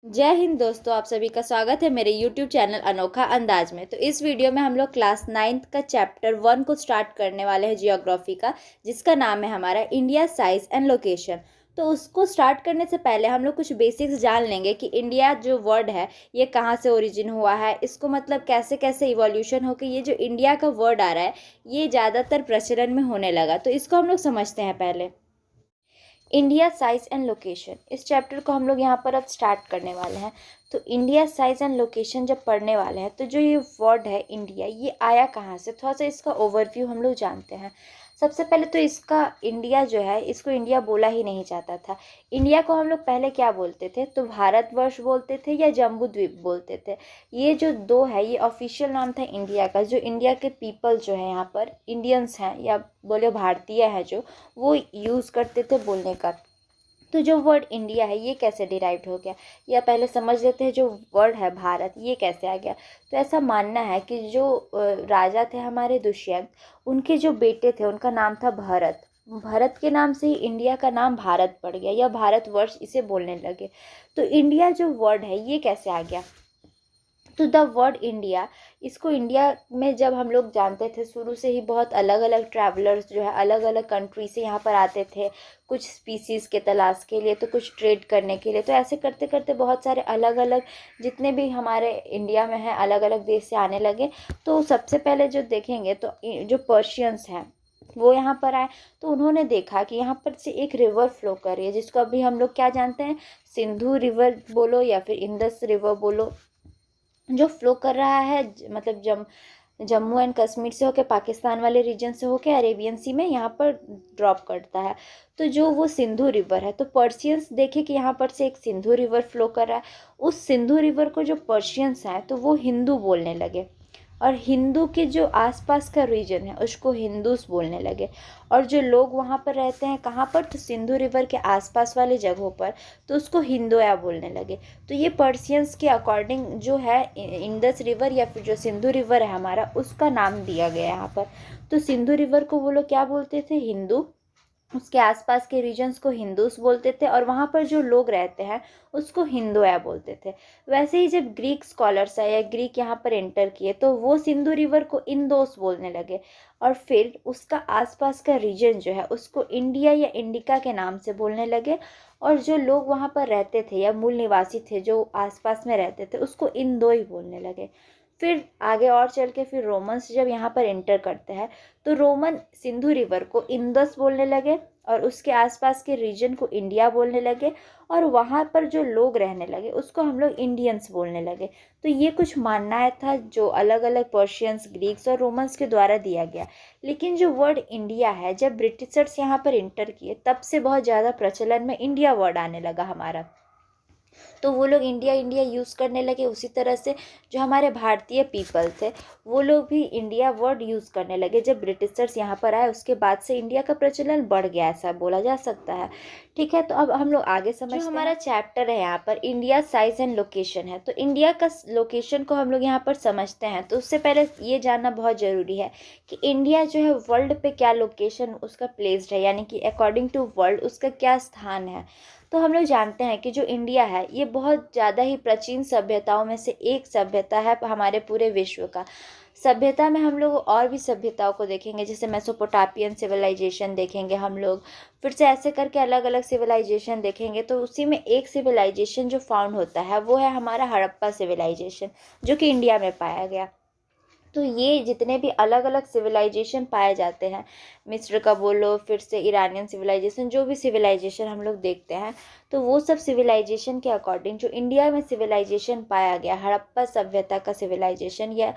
जय हिंद दोस्तों, आप सभी का स्वागत है मेरे YouTube चैनल अनोखा अंदाज में। तो इस वीडियो में हम लोग क्लास 9th का चैप्टर 1 को स्टार्ट करने वाले हैं जियोग्राफी का, जिसका नाम है हमारा इंडिया साइज एंड लोकेशन। तो उसको स्टार्ट करने से पहले हम लोग कुछ बेसिक्स जान लेंगे कि इंडिया जो वर्ड है ये कहाँ से ओरिजिन हुआ है, इसको मतलब कैसे कैसे इवोल्यूशन होकर ये जो इंडिया का वर्ड आ रहा है ये ज़्यादातर प्रचलन में होने लगा। तो इसको हम लोग समझते हैं पहले। इंडिया साइज एंड लोकेशन, इस चैप्टर को हम लोग यहाँ पर अब स्टार्ट करने वाले हैं। तो इंडिया साइज एंड लोकेशन जब पढ़ने वाले हैं तो जो ये वर्ड है इंडिया, ये आया कहाँ से, थोड़ा सा इसका ओवरव्यू हम लोग जानते हैं। सबसे पहले तो इसका इंडिया जो है, इसको इंडिया बोला ही नहीं जाता था। इंडिया को हम लोग पहले क्या बोलते थे, तो भारतवर्ष बोलते थे या जम्बू द्वीप बोलते थे। ये जो दो है ये ऑफिशियल नाम था इंडिया का। जो इंडिया के पीपल जो है यहाँ पर इंडियंस हैं या बोले भारतीय है जो, वो यूज़ करते थे बोलने का। तो जो वर्ड इंडिया है ये कैसे डिराइव्ड हो गया, या पहले समझ लेते हैं जो वर्ड है भारत ये कैसे आ गया। तो ऐसा मानना है कि जो राजा थे हमारे दुष्यंत, उनके जो बेटे थे उनका नाम था भरत। भरत के नाम से ही इंडिया का नाम भारत पड़ गया या भारतवर्ष इसे बोलने लगे। तो इंडिया जो वर्ड है ये कैसे आ गया, तो द वर्ड इंडिया, इसको इंडिया में जब हम लोग जानते थे शुरू से ही बहुत अलग अलग ट्रैवलर्स जो है अलग अलग कंट्री से यहाँ पर आते थे, कुछ स्पीसीज़ के तलाश के लिए तो कुछ ट्रेड करने के लिए। तो ऐसे करते करते बहुत सारे अलग अलग जितने भी हमारे इंडिया में हैं अलग अलग देश से आने लगे। तो सबसे पहले जो देखेंगे तो जो पर्शियंस हैं वो यहाँ पर आए। तो उन्होंने देखा कि यहाँ पर से एक रिवर फ्लो कर रही है जिसको अभी हम लोग क्या जानते हैं, सिंधु रिवर बोलो या फिर इंडस रिवर बोलो, जो फ्लो कर रहा है मतलब जम्मू एंड कश्मीर से होकर पाकिस्तान वाले रीजन से होकर अरेबियन सी में यहाँ पर ड्रॉप करता है। तो जो वो सिंधु रिवर है, तो पर्शियंस देखे कि यहाँ पर से एक सिंधु रिवर फ्लो कर रहा है। उस सिंधु रिवर को जो पर्शियंस हैं तो वो हिंदू बोलने लगे, और हिंदू के जो आसपास का रीजन है उसको हिंदूस बोलने लगे। और जो लोग वहाँ पर रहते हैं कहाँ पर, तो सिंधु रिवर के आसपास वाले जगहों पर, तो उसको हिंदोया बोलने लगे। तो ये पर्शियंस के अकॉर्डिंग जो है इंडस रिवर या फिर जो सिंधु रिवर है हमारा उसका नाम दिया गया यहाँ पर। तो सिंधु रिवर को वो लोग क्या बोलते थे, हिंदू। उसके आसपास के रीजन्स को हिंदूस बोलते थे, और वहाँ पर जो लोग रहते हैं उसको हिंदोया बोलते थे। वैसे ही जब ग्रीक स्कॉलर्स आए या ग्रीक यहाँ पर एंटर किए तो वो सिंधु रिवर को इंदोस बोलने लगे, और फिर उसका आसपास का रीजन जो है उसको इंडिया या इंडिका के नाम से बोलने लगे। और जो लोग वहाँ पर रहते थे या मूल निवासी थे जो आसपास में रहते थे उसको इंदोई बोलने लगे। फिर आगे और चल के फिर रोमन्स जब यहाँ पर एंटर करते हैं तो रोमन सिंधु रिवर को इंदस बोलने लगे, और उसके आसपास के रीजन को इंडिया बोलने लगे, और वहाँ पर जो लोग रहने लगे उसको हम लोग इंडियंस बोलने लगे। तो ये कुछ मानना था जो अलग अलग पर्शियंस, ग्रीक्स और रोमन्स के द्वारा दिया गया। लेकिन जो वर्ड इंडिया है, जब ब्रिटिशर्स यहाँ पर इंटर किए तब से बहुत ज़्यादा प्रचलन में इंडिया वर्ड आने लगा हमारा। तो वो लोग इंडिया इंडिया यूज़ करने लगे। उसी तरह से जो हमारे भारतीय पीपल थे वो लोग भी इंडिया वर्ड यूज़ करने लगे। जब ब्रिटिशर्स यहाँ पर आए उसके बाद से इंडिया का प्रचलन बढ़ गया, ऐसा बोला जा सकता है। ठीक है, तो अब हम लोग आगे समझते हैं। जो हमारा चैप्टर है यहाँ पर इंडिया साइज एंड लोकेशन है, तो इंडिया का लोकेशन को हम लोग यहाँ पर समझते हैं। तो उससे पहले ये जानना बहुत ज़रूरी है कि इंडिया जो है वर्ल्ड पे क्या लोकेशन उसका प्लेस्ड है, यानी कि अकॉर्डिंग टू वर्ल्ड उसका क्या स्थान है। तो हम लोग जानते हैं कि जो इंडिया है ये बहुत ज़्यादा ही प्राचीन सभ्यताओं में से एक सभ्यता है हमारे पूरे विश्व का। सभ्यता में हम लोग और भी सभ्यताओं को देखेंगे, जैसे मेसोपोटापियन सिविलाइजेशन देखेंगे हम लोग, फिर से ऐसे करके अलग अलग सिविलाइजेशन देखेंगे। तो उसी में एक सिविलाइजेशन जो फाउंड होता है वो है हमारा हड़प्पा सिविलाइजेशन, जो कि इंडिया में पाया गया। तो ये जितने भी अलग अलग सिविलाइजेशन पाए जाते हैं, मिस्र का बोलो, फिर से ईरानियन सिविलाइजेशन, जो भी सिविलाइजेशन हम लोग देखते हैं, तो वो सब सिविलाइजेशन के अकॉर्डिंग जो इंडिया में सिविलाइजेशन पाया गया, हड़प्पा सभ्यता का सिविलाइजेशन या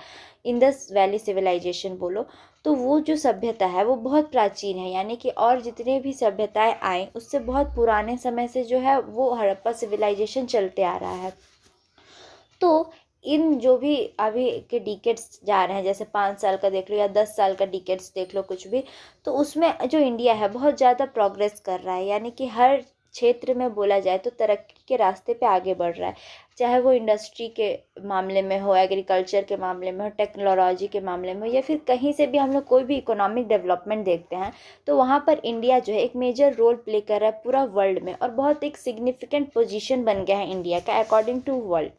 इंडस वैली सिविलाइजेशन बोलो, तो वो जो सभ्यता है वो बहुत प्राचीन है। यानी कि और जितने भी सभ्यताएं आई उससे बहुत पुराने समय से जो है वो हड़प्पा सिविलाइजेशन चलते आ रहा है। तो इन जो भी अभी के डिकेट्स जा रहे हैं, जैसे 5 साल का देख लो या 10 साल का डिकेट्स देख लो कुछ भी, तो उसमें जो इंडिया है बहुत ज़्यादा प्रोग्रेस कर रहा है। यानी कि हर क्षेत्र में बोला जाए तो तरक्की के रास्ते पे आगे बढ़ रहा है, चाहे वो इंडस्ट्री के मामले में हो, एग्रीकल्चर के मामले में हो, टेक्नोलॉजी के मामले में हो, या फिर कहीं से भी हम लोग कोई भी इकोनॉमिक डेवलपमेंट देखते हैं तो वहाँ पर इंडिया जो है एक मेजर रोल प्ले कर रहा है पूरा वर्ल्ड में, और बहुत एक सिग्निफिकेंट पोजीशन बन गया है इंडिया का अकॉर्डिंग टू वर्ल्ड।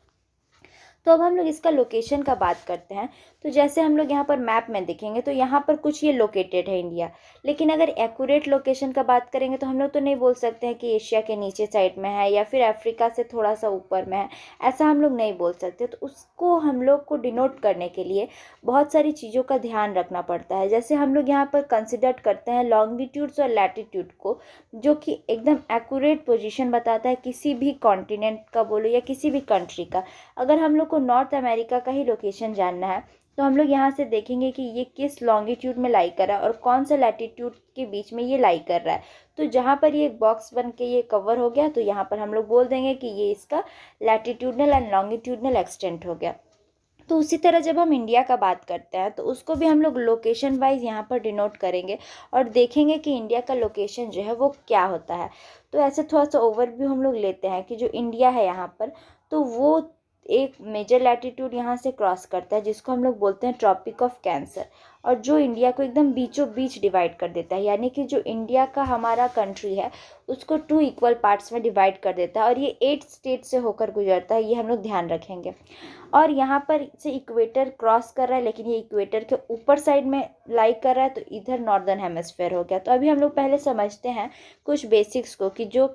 तो अब हम लोग इसका लोकेशन का बात करते हैं। तो जैसे हम लोग यहाँ पर मैप में देखेंगे तो यहाँ पर कुछ ये लोकेटेड है इंडिया, लेकिन अगर एक्यूरेट लोकेशन का बात करेंगे तो हम लोग तो नहीं बोल सकते हैं कि एशिया के नीचे साइड में है या फिर अफ्रीका से थोड़ा सा ऊपर में है, ऐसा हम लोग नहीं बोल सकते। तो उसको हम लोग को डिनोट करने के लिए बहुत सारी चीज़ों का ध्यान रखना पड़ता है। जैसे हम लोग यहाँ पर कंसिडर करते हैं लॉन्गिट्यूड्स और लैटिट्यूड को, जो कि एकदम एक्यूरेट पोजीशन बताता है किसी भी कॉन्टिनेंट का बोलो या किसी भी कंट्री का। अगर हम लोग को नॉर्थ अमेरिका का ही लोकेशन जानना है तो हम लोग यहाँ से देखेंगे कि ये किस लॉन्गिट्यूड में लाई कर रहा है और कौन सा लैटिट्यूड के बीच में ये लाई कर रहा है। तो जहाँ पर ये बॉक्स बन के ये कवर हो गया तो यहाँ पर हम लोग बोल देंगे कि ये इसका लैटिट्यूडनल एंड लॉन्गिट्यूडनल एक्सटेंट हो गया। तो उसी तरह जब हम इंडिया का बात करते हैं तो उसको भी हम लोग लोकेशन वाइज यहाँ पर डिनोट करेंगे और देखेंगे कि इंडिया का लोकेशन जो है वो क्या होता है। तो ऐसे थोड़ा सा ओवरव्यू हम लोग लेते हैं कि जो इंडिया है यहाँ पर, तो वो एक मेजर लैटिट्यूड यहाँ से क्रॉस करता है जिसको हम लोग बोलते हैं ट्रॉपिक ऑफ कैंसर, और जो इंडिया को एकदम बीचों बीच डिवाइड कर देता है, यानी कि जो इंडिया का हमारा कंट्री है उसको 2 इक्वल पार्ट्स में डिवाइड कर देता है, और ये 8 स्टेट से होकर गुजरता है, ये हम लोग ध्यान रखेंगे। और यहाँ पर से इक्वेटर क्रॉस कर रहा है, लेकिन ये इक्वेटर के ऊपर साइड में लाई कर रहा है, तो इधर नॉर्दर्न हेमिस्फेयर हो गया। तो अभी हम लोग पहले समझते हैं कुछ बेसिक्स को कि जो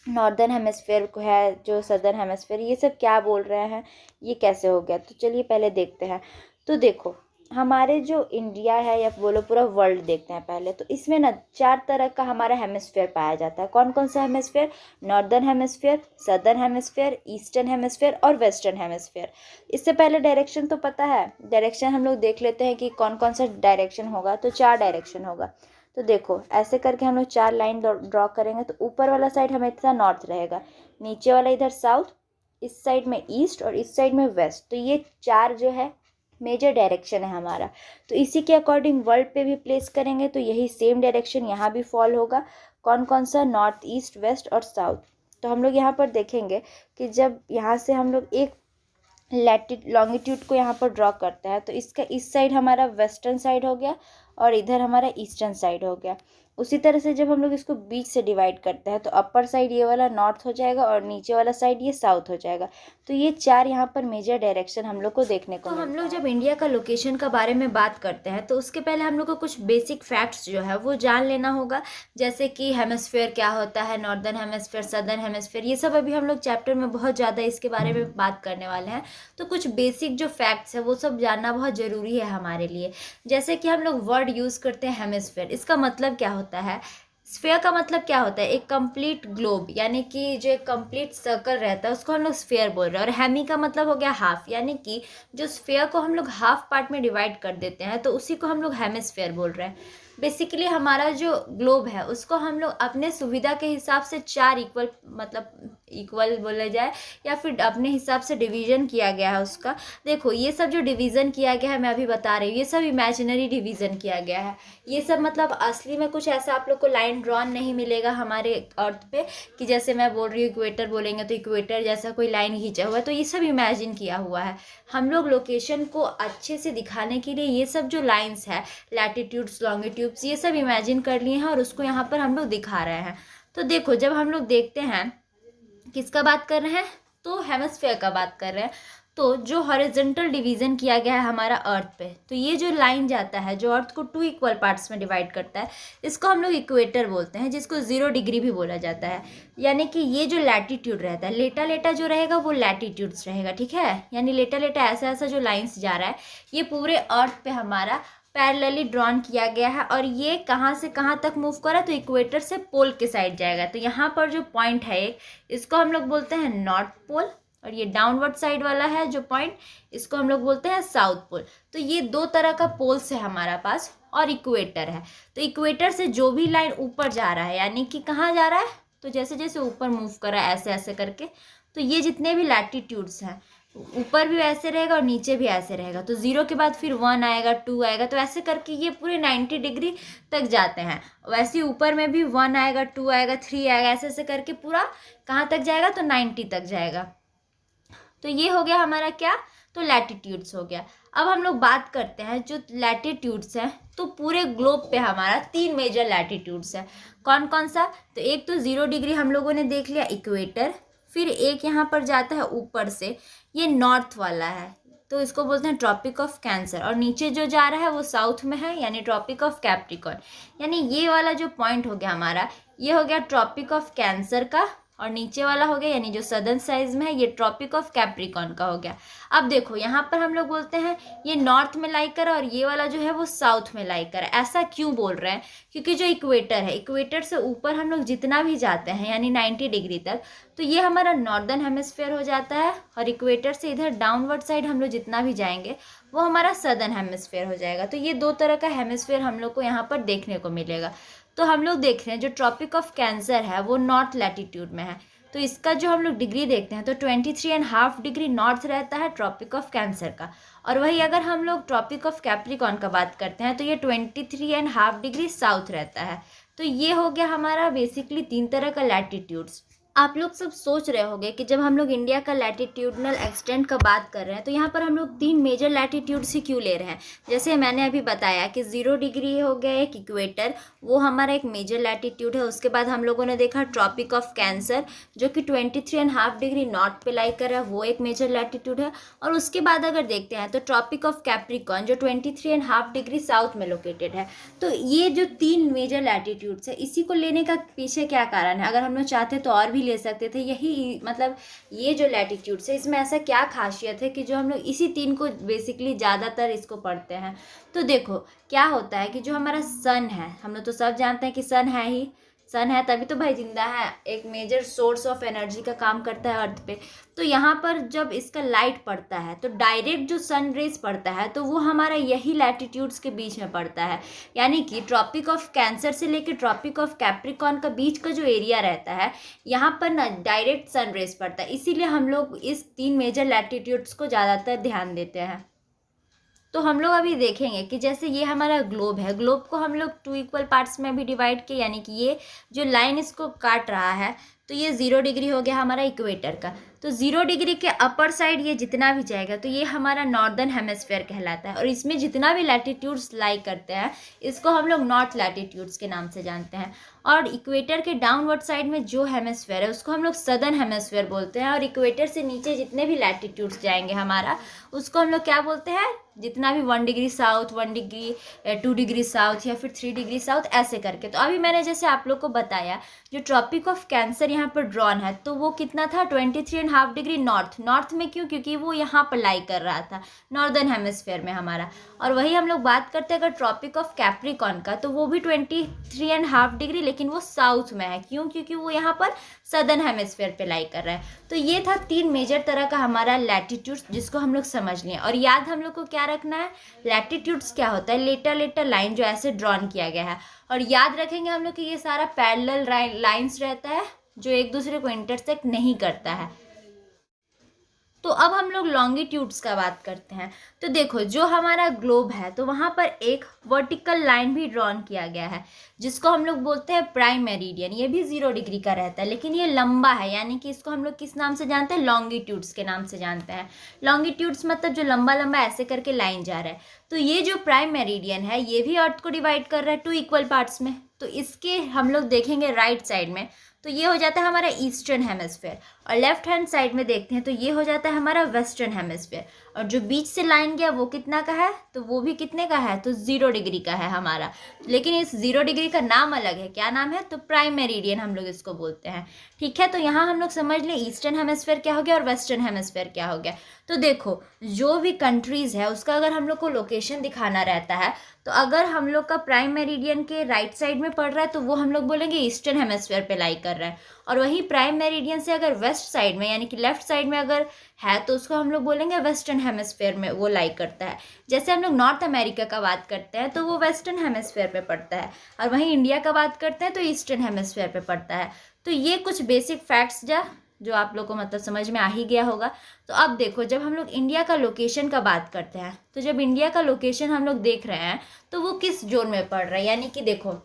नॉर्दर्न हेमिस्फेयर को है, जो सदर्न हेमिस्फेयर, ये सब क्या बोल रहे हैं, ये कैसे हो गया। तो चलिए पहले देखते हैं। तो देखो हमारे जो इंडिया है या बोलो पूरा वर्ल्ड देखते हैं पहले, तो इसमें ना 4 तरह का हमारा हेमिस्फेयर पाया जाता है। कौन कौन सा hemisphere? Northern hemisphere, southern hemisphere, eastern hemisphere और वेस्टर्न हेमिस्फेयर। इससे पहले डायरेक्शन तो पता है, डायरेक्शन हम लोग देख लेते हैं कि कौन कौन सा डायरेक्शन होगा। तो 4 डायरेक्शन होगा। तो देखो ऐसे करके हम लोग 4 लाइन ड्रॉ करेंगे। तो ऊपर वाला साइड हमेशा नॉर्थ रहेगा, नीचे वाला इधर साउथ, इस साइड में ईस्ट और इस साइड में वेस्ट। तो ये 4 जो है मेजर डायरेक्शन है हमारा। तो इसी के अकॉर्डिंग वर्ल्ड पे भी प्लेस करेंगे तो यही सेम डायरेक्शन यहाँ भी फॉल होगा। कौन कौन सा? नॉर्थ, ईस्ट, वेस्ट और साउथ। तो हम लोग यहाँ पर देखेंगे कि जब यहाँ से हम लोग एक लॉन्गिट्यूड को यहाँ पर ड्रॉ करते हैं तो इसका इस साइड हमारा वेस्टर्न साइड हो गया और इधर हमारा ईस्टर्न साइड हो गया। उसी तरह से जब हम लोग इसको बीच से डिवाइड करते हैं तो अपर साइड ये वाला नॉर्थ हो जाएगा और नीचे वाला साइड ये साउथ हो जाएगा। तो ये 4 यहाँ पर मेजर डायरेक्शन हम लोग को देखने को मिलता है। हम लोग जब इंडिया का लोकेशन का बारे में बात करते हैं तो उसके पहले हम लोग को कुछ बेसिक फैक्ट्स जो है वो जान लेना होगा, जैसे कि हेमिस्फेयर क्या होता है, नॉर्दर्न हेमिस्फेयर, सदर्न हेमिस्फेयर, ये सब अभी हम लोग चैप्टर में बहुत ज़्यादा इसके बारे में बात करने वाले हैं। तो कुछ बेसिक जो फैक्ट्स है वो सब जानना बहुत ज़रूरी है हमारे लिए। जैसे कि हम लोग वर्ड यूज़ करते हैं हेमिस्फेयर, इसका मतलब क्या होता है? स्फेयर का मतलब क्या होता है? एक कंप्लीट ग्लोब, यानी कि जो एक कंप्लीट सर्कल रहता है उसको हम लोग स्फेयर बोल रहे हैं। और हेमी का मतलब हो गया हाफ, यानी कि जो स्फेयर को हम लोग हाफ पार्ट में डिवाइड कर देते हैं तो उसी को हम लोग हेमिस्फेयर बोल रहे हैं। बेसिकली हमारा जो ग्लोब है उसको हम लोग अपने सुविधा के हिसाब से 4 इक्वल, मतलब इक्वल बोला जाए या फिर अपने हिसाब से डिवीज़न किया गया है उसका। देखो ये सब जो डिवीज़न किया गया है मैं अभी बता रही हूँ, ये सब इमेजिनरी डिवीज़न किया गया है। ये सब मतलब असली में कुछ ऐसा आप लोग को लाइन ड्रॉन नहीं मिलेगा हमारे अर्थ पे कि जैसे मैं बोल रही हूँ इक्वेटर बोलेंगे तो इक्वेटर जैसा कोई लाइन खींचा हुआ है। तो ये सब इमेजिन किया हुआ है। हम लोग लोकेशन को अच्छे से दिखाने के लिए ये सब जो लाइन्स है, लैटिट्यूड्स, लॉन्गिट्यूड्स, ये सब इमेजिन कर लिए हैं और उसको यहाँ पर हम लोग दिखा रहे हैं। तो देखो जब हम लोग देखते हैं किसका बात कर रहे हैं, तो हेमिस्फेयर का बात कर रहे हैं। तो जो हॉरिजॉन्टल डिवीज़न किया गया है हमारा अर्थ पे, तो ये जो लाइन जाता है जो अर्थ को 2 इक्वल पार्ट्स में डिवाइड करता है, इसको हम लोग इक्वेटर बोलते हैं, जिसको 0 डिग्री भी बोला जाता है। यानी कि ये जो लैटिट्यूड रहता है, लेटा लेटा जो रहेगा वो लैटिट्यूड्स रहेगा, ठीक है। यानी लेटा लेटा ऐसा ऐसा जो लाइन्स जा रहा है ये पूरे अर्थ पे हमारा पैरेलली ड्रॉन किया गया है। और ये कहाँ से कहाँ तक मूव कर रहा है, तो इक्वेटर से पोल के साइड जाएगा। तो यहाँ पर जो पॉइंट है एक, इसको हम लोग बोलते हैं नॉर्थ पोल, और ये डाउनवर्ड साइड वाला है जो पॉइंट, इसको हम लोग बोलते हैं साउथ पोल। तो ये 2 तरह का पोल्स है हमारा पास और इक्वेटर है। तो इक्वेटर से जो भी लाइन ऊपर जा रहा है, यानी कि कहाँ जा रहा है, तो जैसे जैसे ऊपर मूव कर रहा है ऐसे ऐसे करके, तो ये जितने भी लैटिट्यूड्स हैं ऊपर भी ऐसे रहेगा और नीचे भी ऐसे रहेगा। तो 0 के बाद फिर 1 आएगा, 2 आएगा, तो ऐसे करके ये पूरे 90 डिग्री तक जाते हैं। वैसे ही ऊपर में भी 1 आएगा, 2 आएगा, 3 आएगा, ऐसे ऐसे करके पूरा कहाँ तक जाएगा, तो 90 तक जाएगा। तो ये हो गया हमारा क्या, तो लैटिट्यूड्स हो गया। अब हम लोग बात करते हैं जो लैटिट्यूड्स हैं, तो पूरे ग्लोब पे हमारा 3 मेजर लैटिट्यूड्स है। कौन कौन सा, तो एक तो 0 डिग्री हम लोगों ने देख लिया, इक्वेटर। फिर एक यहाँ पर जाता है ऊपर से, ये नॉर्थ वाला है, तो इसको बोलते हैं ट्रॉपिक ऑफ कैंसर। और नीचे जो जा रहा है वो साउथ में है, यानी ट्रॉपिक ऑफ कैप्रिकॉर्न। यानी ये वाला जो पॉइंट हो गया हमारा, ये हो गया ट्रॉपिक ऑफ कैंसर का, और नीचे वाला हो गया यानी जो सदर्न साइज में है, ये ट्रॉपिक ऑफ कैप्रिकॉर्न का हो गया। अब देखो यहाँ पर हम लोग बोलते हैं ये नॉर्थ में लाई कर और ये वाला जो है वो साउथ में लाई कर। ऐसा क्यों बोल रहे हैं, क्योंकि जो इक्वेटर है, इक्वेटर से ऊपर हम लोग जितना भी जाते हैं यानी 90 डिग्री तक, तो ये हमारा नॉर्दर्न हेमिस्फेयर हो जाता है। और इक्वेटर से इधर डाउनवर्ड साइड हम लोग जितना भी जाएंगे वो हमारा सदर्न हेमिस्फेयर हो जाएगा। तो ये 2 तरह का हेमिस्फेयर हम लोग को यहाँ पर देखने को मिलेगा। तो हम लोग देख रहे हैं जो ट्रॉपिक ऑफ कैंसर है वो नॉर्थ लैटिट्यूड में है, तो इसका जो हम लोग डिग्री देखते हैं तो 23.5 डिग्री नॉर्थ रहता है ट्रॉपिक ऑफ कैंसर का। और वही अगर हम लोग ट्रॉपिक ऑफ कैप्रिकॉर्न का बात करते हैं तो ये 23.5 डिग्री साउथ रहता है। तो ये हो गया हमारा बेसिकली 3 तरह का लैटिट्यूड्स। आप लोग सब सोच रहे होंगे कि जब हम लोग इंडिया का लैटिट्यूडनल एक्सटेंट का बात कर रहे हैं तो यहाँ पर हम लोग 3 मेजर लैटिट्यूड्स ही क्यों ले रहे हैं। जैसे मैंने अभी बताया कि 0 डिग्री हो गया एक इक्वेटर, वो हमारा एक मेजर लैटिट्यूड है। उसके बाद हम लोगों ने देखा ट्रॉपिक ऑफ कैंसर जो कि 23.5 डिग्री नॉर्थ पे लाई कर रहा है, वो एक मेजर लैटिट्यूड है। और उसके बाद अगर देखते हैं तो ट्रॉपिक ऑफ कैप्रिकॉर्न जो 23.5 डिग्री साउथ में लोकेटेड है। तो ये जो 3 मेजर लैटिट्यूड्स है, इसी को लेने का पीछे क्या कारण है, अगर हम लोग चाहते तो और भी ले सकते थे। यही मतलब ये जो लैटिट्यूड्स है इसमें ऐसा क्या खासियत है कि जो हम लोग इसी 3 को बेसिकली ज़्यादातर इसको पढ़ते हैं। तो देखो क्या होता है कि जो हमारा सन है, हम लोग तो सब जानते हैं कि सन है ही, सन है तभी तो भाई जिंदा है, एक मेजर सोर्स ऑफ एनर्जी का काम करता है अर्थ पे। तो यहाँ पर जब इसका लाइट पड़ता है तो डायरेक्ट जो सन रेज पड़ता है तो वो हमारा यही लैटिट्यूड्स के बीच में पड़ता है। यानी कि ट्रॉपिक ऑफ कैंसर से लेकर ट्रॉपिक ऑफ कैप्रिकॉर्न का बीच का जो एरिया रहता है, यहाँ पर ना डायरेक्ट सन रेज पड़ता है। इसीलिए हम लोग इस 3 मेजर लैटिट्यूड्स को ज़्यादातर ध्यान देते हैं। तो हम लोग अभी देखेंगे कि जैसे ये हमारा ग्लोब है, ग्लोब को हम लोग 2 इक्वल पार्ट्स में भी डिवाइड किए, यानी कि ये जो लाइन इसको काट रहा है तो ये 0 डिग्री हो गया हमारा इक्वेटर का। तो 0 डिग्री के अपर साइड ये जितना भी जाएगा तो ये हमारा नॉर्दर्न हेमिस्फेयर कहलाता है। और इसमें जितना भी लैटिट्यूड्स लाई करते हैं इसको हम लोग नॉर्थ लैटिट्यूड्स के नाम से जानते हैं। और इक्वेटर के डाउनवर्ड साइड में जो हेमिस्फेयर है उसको हम लोग सदर्न हेमिस्फेयर बोलते हैं। और इक्वेटर से नीचे जितने भी लैटिट्यूड्स जाएंगे हमारा, उसको हम लोग क्या बोलते हैं, जितना भी 1 degree south, 1 degree 2 degree south या फिर 3 डिग्री साउथ ऐसे करके। तो अभी मैंने जैसे आप लोग को बताया जो ट्रॉपिक ऑफ कैंसर यहाँ पर ड्रॉन है तो वो कितना था, 23.5 डिग्री नॉर्थ। नॉर्थ में क्यों, क्योंकि वो यहाँ पर लाई कर रहा था नॉर्दर्न हेमिस्फेयर में हमारा। और वही हम लोग बात करते हैं अगर ट्रॉपिक ऑफ कैप्रिकॉर्न का, तो वो भी 23.5 डिग्री, लेकिन वो साउथ में है। क्यों, क्योंकि वो यहाँ पर सदर्न हेमिस्फेयर पे लाई कर रहा है। तो ये था 3 मेजर तरह का हमारा लैटिट्यूड्स जिसको हम लोग समझ लिए। और याद हम लोग को क्या रखना है, लैटिट्यूड्स क्या होता है, लेटर लाइन जो ऐसे ड्रॉन किया गया है। और याद रखेंगे हम लोग कि ये सारा पैरेलल लाइंस रहता है जो एक दूसरे को इंटरसेक्ट नहीं करता है। तो अब हम लोग लॉन्गिट्यूड्स का बात करते हैं। तो देखो जो हमारा ग्लोब है तो वहाँ पर एक वर्टिकल लाइन भी ड्रॉन किया गया है जिसको हम लोग बोलते हैं प्राइम मेरिडियन। ये भी 0 डिग्री का रहता है लेकिन ये लंबा है, यानी कि इसको हम लोग किस नाम से जानते हैं, लॉन्गिट्यूड्स के नाम से जानते हैं। लॉन्गिट्यूड्स मतलब जो लंबा लंबा ऐसे करके लाइन जा रहा है। तो ये जो प्राइम मेरिडियन है ये भी अर्थ को डिवाइड कर रहा है 2 इक्वल पार्ट्स में। तो इसके हम लोग देखेंगे राइट साइड में तो ये हो जाता है हमारा ईस्टर्न हेमिस्फेयर, और लेफ्ट हैंड साइड में देखते हैं तो ये हो जाता है हमारा वेस्टर्न हेमिस्फेयर। और जो बीच से लाइन गया वो कितना का है, तो वो भी कितने का है, तो 0 डिग्री का है हमारा। लेकिन इस 0 डिग्री का नाम अलग है, क्या नाम है, तो प्राइम मेरिडियन हम लोग इसको बोलते हैं। ठीक है, तो यहाँ हम लोग समझ लें ईस्टर्न हेमिस्फेयर क्या हो गया और वेस्टर्न हेमिस्फेयर क्या हो गया। तो देखो जो भी कंट्रीज़ है उसका अगर हम लोग को लोकेशन दिखाना रहता है तो अगर हम लोग का प्राइम मेरिडियन के राइट साइड में पड़ रहा है तो वो हम लोग बोलेंगे ईस्टर्न हेमिस्फेयर पे लाई कर रहा है। और वही प्राइम मेरिडियन से अगर वेस्ट साइड में यानी कि लेफ्ट साइड में अगर है तो उसको हम लोग बोलेंगे वेस्टर्न हेमिस्फेयर में वो लाई करता है। जैसे हम लोग नॉर्थ अमेरिका का बात करते हैं तो वो वेस्टर्न हेमिस्फेयर पे पड़ता है, और वहीं इंडिया का बात करते हैं तो ईस्टर्न हेमिस्फेयर पे पड़ता है। तो ये कुछ बेसिक फैक्ट्स जो आप लोग को मतलब समझ में आ ही गया होगा। तो अब देखो, जब हम लोग इंडिया का लोकेशन का बात करते हैं, तो जब इंडिया का लोकेशन हम लोग देख रहे हैं तो वो किस जोन में पड़ रहा है, यानी कि देखो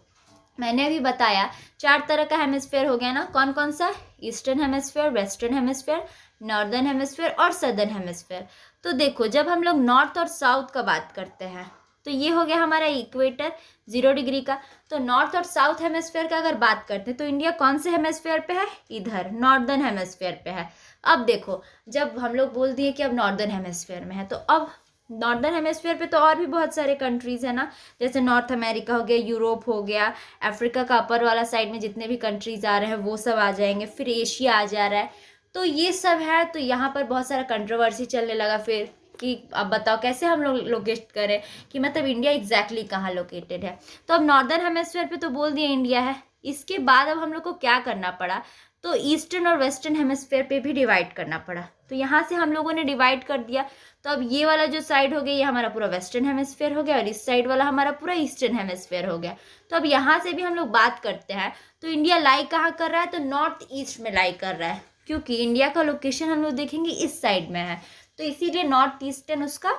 मैंने अभी बताया 4 तरह का हेमिस्फेयर हो गया ना, कौन कौन सा, eastern hemisphere, western hemisphere, northern hemisphere और सदर्न हेमिस्फेयर। तो देखो जब हम लोग नॉर्थ और साउथ का बात करते हैं तो ये हो गया हमारा इक्वेटर 0 डिग्री का। तो नॉर्थ और साउथ हेमिस्फेयर का अगर बात करते हैं तो इंडिया कौन से हेमिस्फेयर पे है, इधर नॉर्दर्न हेमिस्फेयर पे है। अब देखो जब हम लोग बोल दिए कि अब नॉर्दर्न हेमिस्फेयर में है, तो अब नॉर्दर्न हेमिस्फेयर पे तो और भी बहुत सारे कंट्रीज़ है ना, जैसे नॉर्थ अमेरिका हो गया, यूरोप हो गया, अफ्रीका का अपर वाला साइड में जितने भी कंट्रीज़ आ रहे हैं वो सब आ जाएंगे, फिर एशिया आ जा रहा है। तो ये सब है। तो यहाँ पर बहुत सारा कंट्रोवर्सी चलने लगा फिर कि अब बताओ कैसे हम लोग लोकेट करें कि मतलब इंडिया एग्जैक्टली कहाँ लोकेटेड है। तो अब नॉर्दर्न हेमिस्फीयर पे तो बोल दिया इंडिया है। इसके बाद अब हम लोग को क्या करना पड़ा, तो ईस्टर्न और वेस्टर्न हेमिस्फीयर पे भी डिवाइड करना पड़ा। तो यहाँ से हम लोगों ने डिवाइड कर दिया। तो अब ये वाला जो साइड हो गया ये हमारा पूरा वेस्टर्न हेमिस्फीयर हो गया और इस साइड वाला हमारा पूरा ईस्टर्न हेमिस्फीयर हो गया। तो अब यहाँ से भी हम लोग बात करते हैं तो इंडिया लाई कहाँ कर रहा है, तो नॉर्थ ईस्ट में लाई कर रहा है, क्योंकि इंडिया का लोकेशन हम लोग देखेंगे इस साइड में है, तो इसीलिए नॉर्थ ईस्टर्न उसका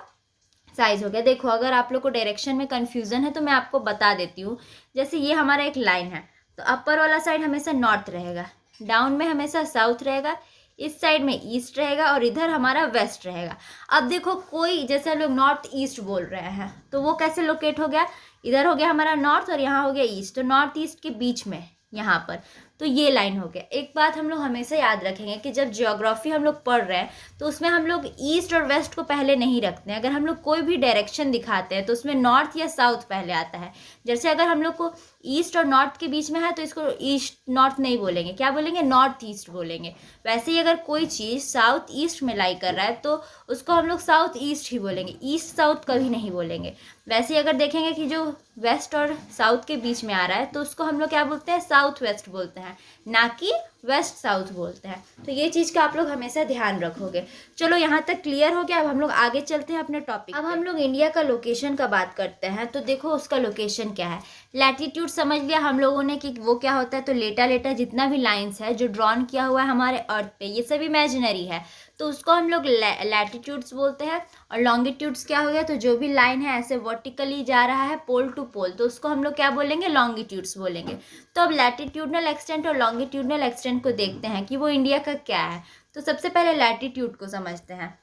साइज हो गया। देखो अगर आप लोग को डायरेक्शन में कन्फ्यूजन है तो मैं आपको बता देती हूँ। जैसे ये हमारा एक लाइन है, तो अपर वाला साइड हमेशा नॉर्थ रहेगा, डाउन में हमेशा साउथ रहेगा, इस साइड में ईस्ट रहेगा और इधर हमारा वेस्ट रहेगा। अब देखो कोई जैसे हम लोग नॉर्थ ईस्ट बोल रहे हैं तो वो कैसे लोकेट हो गया, इधर हो गया हमारा नॉर्थ और यहाँ हो गया ईस्ट, तो नॉर्थ ईस्ट के बीच में यहाँ पर, तो ये लाइन हो गया। एक बात हम लोग हमेशा याद रखेंगे कि जब ज्योग्राफी हम लोग पढ़ रहे हैं तो उसमें हम लोग ईस्ट और वेस्ट को पहले नहीं रखते हैं। अगर हम लोग कोई भी डायरेक्शन दिखाते हैं तो उसमें नॉर्थ या साउथ पहले आता है। जैसे अगर हम लोग को ईस्ट और नॉर्थ के बीच में है तो इसको ईस्ट नॉर्थ नहीं बोलेंगे, क्या बोलेंगे, नॉर्थ ईस्ट बोलेंगे। वैसे ही अगर कोई चीज़ साउथ ईस्ट में लाई कर रहा है तो उसको हम लोग साउथ ईस्ट ही बोलेंगे, ईस्ट साउथ कभी नहीं बोलेंगे। वैसे ही अगर देखेंगे कि जो वेस्ट और साउथ के बीच में आ रहा है तो उसको हम लोग क्या बोलते हैं, साउथ वेस्ट बोलते हैं, ना कि वेस्ट साउथ बोलते हैं। तो ये चीज़ का आप लोग हमेशा ध्यान रखोगे। चलो यहाँ तक क्लियर हो गया। अब हम लोग आगे चलते हैं अपने टॉपिक। अब हम लोग इंडिया का लोकेशन का बात करते हैं। तो देखो उसका लोकेशन क्या है, लैटिट्यूड समझ लिया हम लोगों ने कि वो क्या होता है। तो लेटा लेटा जितना भी लाइन्स है जो ड्रॉन किया हुआ है हमारे अर्थ पे, ये सब इमेजिनरी है, तो उसको हम लोग लैटिट्यूड्स बोलते हैं। और लॉन्गिट्यूड्स क्या हो गया, तो जो भी लाइन है ऐसे वर्टिकली जा रहा है पोल टू पोल, तो उसको हम लोग क्या बोलेंगे, लॉन्गिट्यूड्स बोलेंगे। तो अब लैटिट्यूडनल एक्सटेंट और लॉन्गिट्यूडनल एक्सटेंट को देखते हैं कि वो इंडिया का क्या है। तो सबसे पहले लैटिट्यूड को समझते हैं।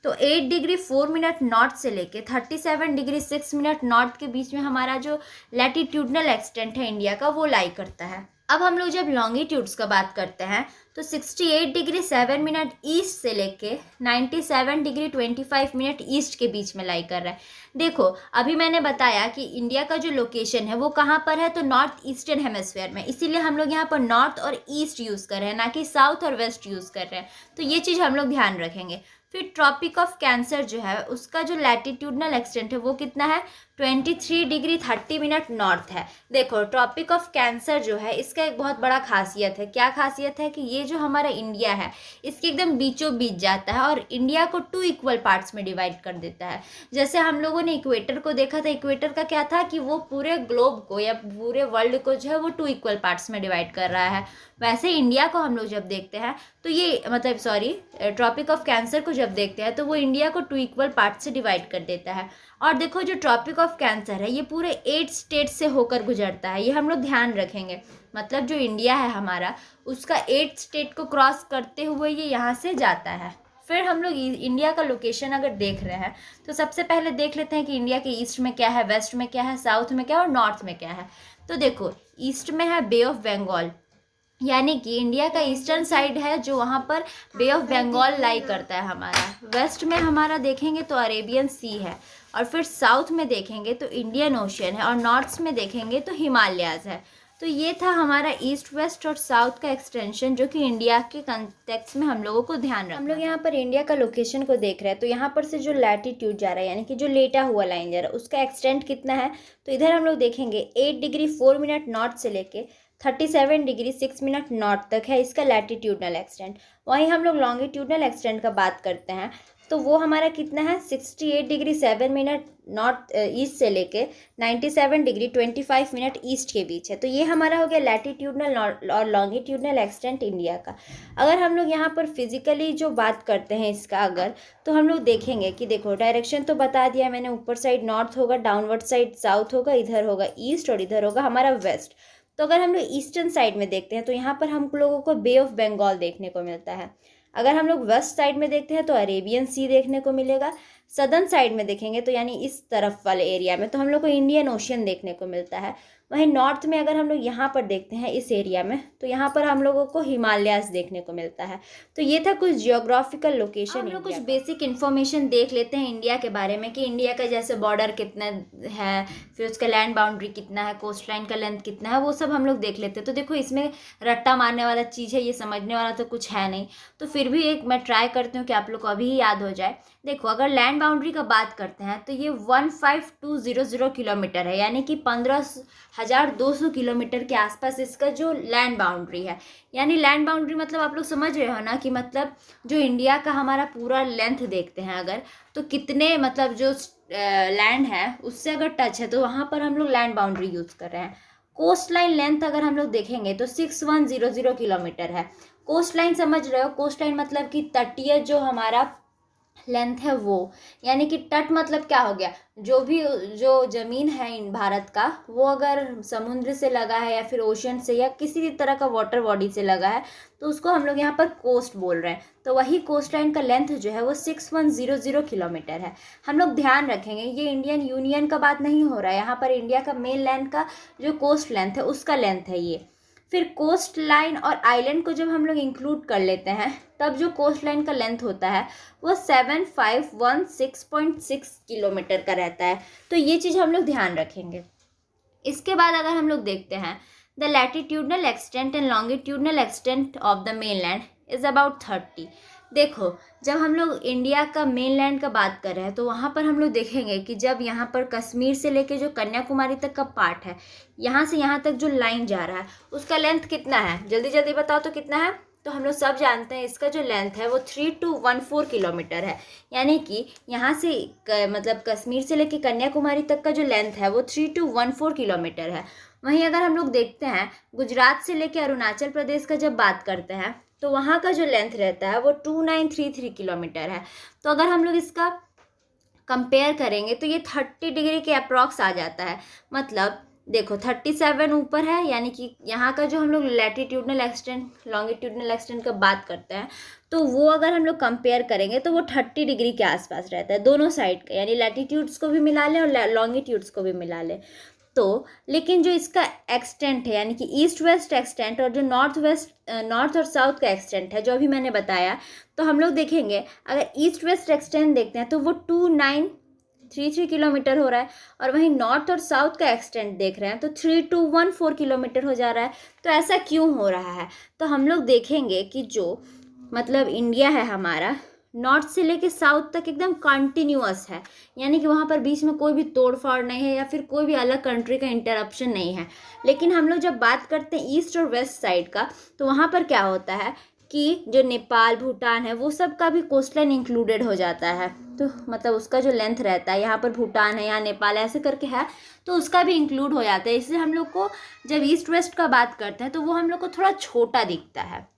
तो 8 डिग्री 4 मिनट नॉर्थ से लेके 37 डिग्री 6 मिनट नॉर्थ के बीच में हमारा जो लैटिट्यूडनल एक्सटेंट है इंडिया का, वो लाई करता है। अब हम लोग जब लॉन्गिट्यूड्स का बात करते हैं तो 68 डिग्री 7 मिनट ईस्ट से लेके 97 डिग्री 25 मिनट ईस्ट के बीच में लाई कर रहा है। देखो अभी मैंने बताया कि इंडिया का जो लोकेशन है वो कहाँ पर है, तो नॉर्थ ईस्टर्न हेमिस्फीयर में, इसीलिए हम लोग यहाँ पर नॉर्थ और ईस्ट यूज़ कर रहे हैं, ना कि साउथ और वेस्ट यूज़ कर रहे हैं। तो ये चीज़ हम लोग ध्यान रखेंगे। फिर ट्रॉपिक ऑफ कैंसर जो है उसका जो लैटिट्यूडनल एक्सटेंट है वो कितना है, 23 डिग्री 30 मिनट नॉर्थ है। देखो ट्रॉपिक ऑफ कैंसर जो है इसका एक बहुत बड़ा खासियत है। क्या खासियत है कि ये जो हमारा इंडिया है इसके एकदम बीचों बीच जाता है और इंडिया को 2 इक्वल पार्ट्स में डिवाइड कर देता है। जैसे हम लोगों ने इक्वेटर को देखा था, इक्वेटर का क्या था कि वो पूरे ग्लोब को या पूरे वर्ल्ड को जो है वो 2 इक्वल पार्ट्स में डिवाइड कर रहा है। वैसे इंडिया को हम लोग जब देखते हैं तो ये ट्रॉपिक ऑफ कैंसर को जब देखते हैं तो वो इंडिया को 2 इक्वल पार्ट से डिवाइड कर देता है। और देखो जो ट्रॉपिक ऑफ कैंसर है ये पूरे 8 स्टेट से होकर गुजरता है, ये हम लोग ध्यान रखेंगे। मतलब जो इंडिया है हमारा उसका 8 स्टेट को क्रॉस करते हुए ये यहाँ से जाता है। फिर हम लोग इंडिया का लोकेशन अगर देख रहे हैं तो सबसे पहले देख लेते हैं कि इंडिया के ईस्ट में क्या है, वेस्ट में क्या है, साउथ में क्या है और नॉर्थ में क्या है। तो देखो ईस्ट में है बे ऑफ बंगाल, यानी कि इंडिया का ईस्टर्न साइड है जो वहाँ पर बे ऑफ बंगाल लाई करता है हमारा। वेस्ट में हमारा देखेंगे तो अरेबियन सी है, और फिर साउथ में देखेंगे तो इंडियन ओशियन है, और नॉर्थ में देखेंगे तो हिमालयाज है। तो ये था हमारा ईस्ट वेस्ट और साउथ का एक्सटेंशन जो कि इंडिया के कंटेक्स्ट में हम लोगों को ध्यान रखना। हम लोग यहाँ पर इंडिया का लोकेशन को देख रहे हैं तो यहाँ पर से जो लैटिट्यूड जा रहा है यानी कि जो लेटा हुआ लाइन जा रहा है उसका एक्सटेंट कितना है, तो इधर हम लोग देखेंगे 8 डिग्री 4 मिनट नॉर्थ से लेके 37 डिग्री 6 मिनट नॉर्थ तक है इसका लैटिट्यूडनल एक्सटेंट। वहीं हम लोग लॉन्गिट्यूडनल एक्सटेंट का बात करते हैं तो वो हमारा कितना है 68 डिग्री 7 मिनट नॉर्थ ईस्ट से लेके 97 डिग्री 25 मिनट ईस्ट के बीच है। तो ये हमारा हो गया लैटिट्यूडनल और लॉन्गिट्यूडनल एक्सटेंट इंडिया का। अगर हम लोग यहाँ पर फिजिकली जो बात करते हैं इसका अगर, तो हम लोग देखेंगे कि देखो डायरेक्शन तो बता दिया मैंने, ऊपर साइड नॉर्थ होगा, डाउनवर्ड साइड साउथ होगा, इधर होगा ईस्ट और इधर होगा हमारा वेस्ट। तो अगर हम लोग ईस्टर्न साइड में देखते हैं तो यहाँ पर हम लोगों को बे ऑफ बंगाल देखने को मिलता है। अगर हम लोग वेस्ट साइड में देखते हैं तो अरेबियन सी देखने को मिलेगा। सदर्न साइड में देखेंगे तो यानी इस तरफ वाले एरिया में तो हम लोग को इंडियन ओशियन देखने को मिलता है। वहीं नॉर्थ में अगर हम लोग यहाँ पर देखते हैं इस एरिया में तो यहाँ पर हम लोगों को हिमालयाज देखने को मिलता है। तो ये था कुछ जियोग्राफिकल लोकेशन। हम लोग कुछ बेसिक इन्फॉर्मेशन देख लेते हैं इंडिया के बारे में कि इंडिया का जैसे बॉर्डर कितना है, फिर उसका लैंड बाउंड्री कितना है, कोस्ट लाइन का लेंथ कितना है, वो सब हम लोग देख लेते हैं। तो देखो इसमें रट्टा मारने वाला चीज़ है, ये समझने वाला तो कुछ है नहीं, तो फिर भी एक मैं ट्राई करती हूँ कि आप लोग को अभी ही याद हो जाए। देखो अगर लैंड बाउंड्री का बात करते हैं तो ये 15200 किलोमीटर है, यानी कि 15,200 किलोमीटर के आसपास इसका जो लैंड बाउंड्री है। यानी लैंड बाउंड्री मतलब आप लोग समझ रहे हो ना कि मतलब जो इंडिया का हमारा पूरा लेंथ देखते हैं अगर, तो कितने मतलब जो लैंड है उससे अगर टच है तो वहाँ पर हम लोग लैंड बाउंड्री यूज़ कर रहे हैं। कोस्ट लाइन लेंथ अगर हम लोग देखेंगे तो 6100 किलोमीटर है। कोस्ट लाइन समझ रहे हो, कोस्ट लाइन मतलब कि तटीय जो हमारा लेंथ है वो, यानी कि तट मतलब क्या हो गया, जो भी जो ज़मीन है इन भारत का वो अगर समुद्र से लगा है या फिर ओशन से या किसी भी तरह का वाटर बॉडी से लगा है तो उसको हम लोग यहाँ पर कोस्ट बोल रहे हैं। तो वही कोस्ट लाइन का लेंथ जो है वो 6100 किलोमीटर है। हम लोग ध्यान रखेंगे ये इंडियन यूनियन का बात नहीं हो रहा है, यहाँ पर इंडिया का मेन लैंड का जो कोस्ट लेंथ है उसका लेंथ है ये। फिर कोस्ट लाइन और आइलैंड को जब हम लोग इंक्लूड कर लेते हैं तब जो कोस्ट लाइन का लेंथ होता है वो 7516.6 किलोमीटर का रहता है। तो ये चीज़ हम लोग ध्यान रखेंगे। इसके बाद अगर हम लोग देखते हैं the latitudinal extent and longitudinal extent of the main land is about 30। देखो जब हम लोग इंडिया का मेन लैंड का बात कर रहे हैं तो वहाँ पर हम लोग देखेंगे कि जब यहाँ पर कश्मीर से लेके जो कन्याकुमारी तक का पार्ट है, यहाँ से यहाँ तक जो लाइन जा रहा है उसका लेंथ कितना है, जल्दी जल्दी बताओ तो कितना है। तो हम लोग सब जानते हैं इसका जो लेंथ है वो 3214 किलोमीटर है, यानी कि यहाँ से मतलब कश्मीर से लेके कन्याकुमारी तक का जो लेंथ है वो 3214 किलोमीटर है। वहीं अगर हम लोग देखते हैं गुजरात से लेके अरुणाचल प्रदेश का जब बात करते हैं तो वहाँ का जो लेंथ रहता है वो 2933 किलोमीटर है। तो अगर हम लोग इसका कंपेयर करेंगे तो ये 30 डिग्री के अप्रॉक्स आ जाता है। मतलब देखो 37 ऊपर है, यानी कि यहाँ का जो हम लोग लैटिट्यूडनल एक्सटेंट लॉन्गिट्यूडनल एक्सटेंट का बात करते हैं तो वो अगर हम लोग कंपेयर करेंगे तो वो 30 डिग्री के आसपास रहता है दोनों साइड का, यानी लैटिट्यूड्स को भी मिला लें और लॉन्गिट्यूड्स को भी मिला लें। तो लेकिन जो इसका एक्सटेंट है यानी कि ईस्ट वेस्ट एक्सटेंट और जो नॉर्थ और साउथ का एक्सटेंट है जो अभी मैंने बताया, तो हम लोग देखेंगे अगर ईस्ट वेस्ट एक्सटेंट देखते हैं तो वो 2933 किलोमीटर हो रहा है, और वहीं नॉर्थ और साउथ का एक्सटेंट देख रहे हैं तो 3214 किलोमीटर हो जा रहा है। तो ऐसा क्यों हो रहा है, तो हम लोग देखेंगे कि जो मतलब इंडिया है हमारा नॉर्थ से लेके साउथ तक एकदम कंटिन्यूअस है, यानी कि वहाँ पर बीच में कोई भी तोड़ फाड़ नहीं है या फिर कोई भी अलग कंट्री का इंटरप्शन नहीं है। लेकिन हम लोग जब बात करते हैं ईस्ट और वेस्ट साइड का तो वहाँ पर क्या होता है कि जो नेपाल भूटान है वो सब का भी कोस्ट लाइन इंक्लूडेड हो जाता है। तो मतलब उसका जो लेंथ रहता है, यहाँ पर भूटान है, यहाँ नेपाल ऐसे करके है, तो उसका भी इंक्लूड हो जाता है। इसलिए हम लोग को जब ईस्ट वेस्ट का बात करते हैं तो वो हम लोग को थोड़ा छोटा दिखता है।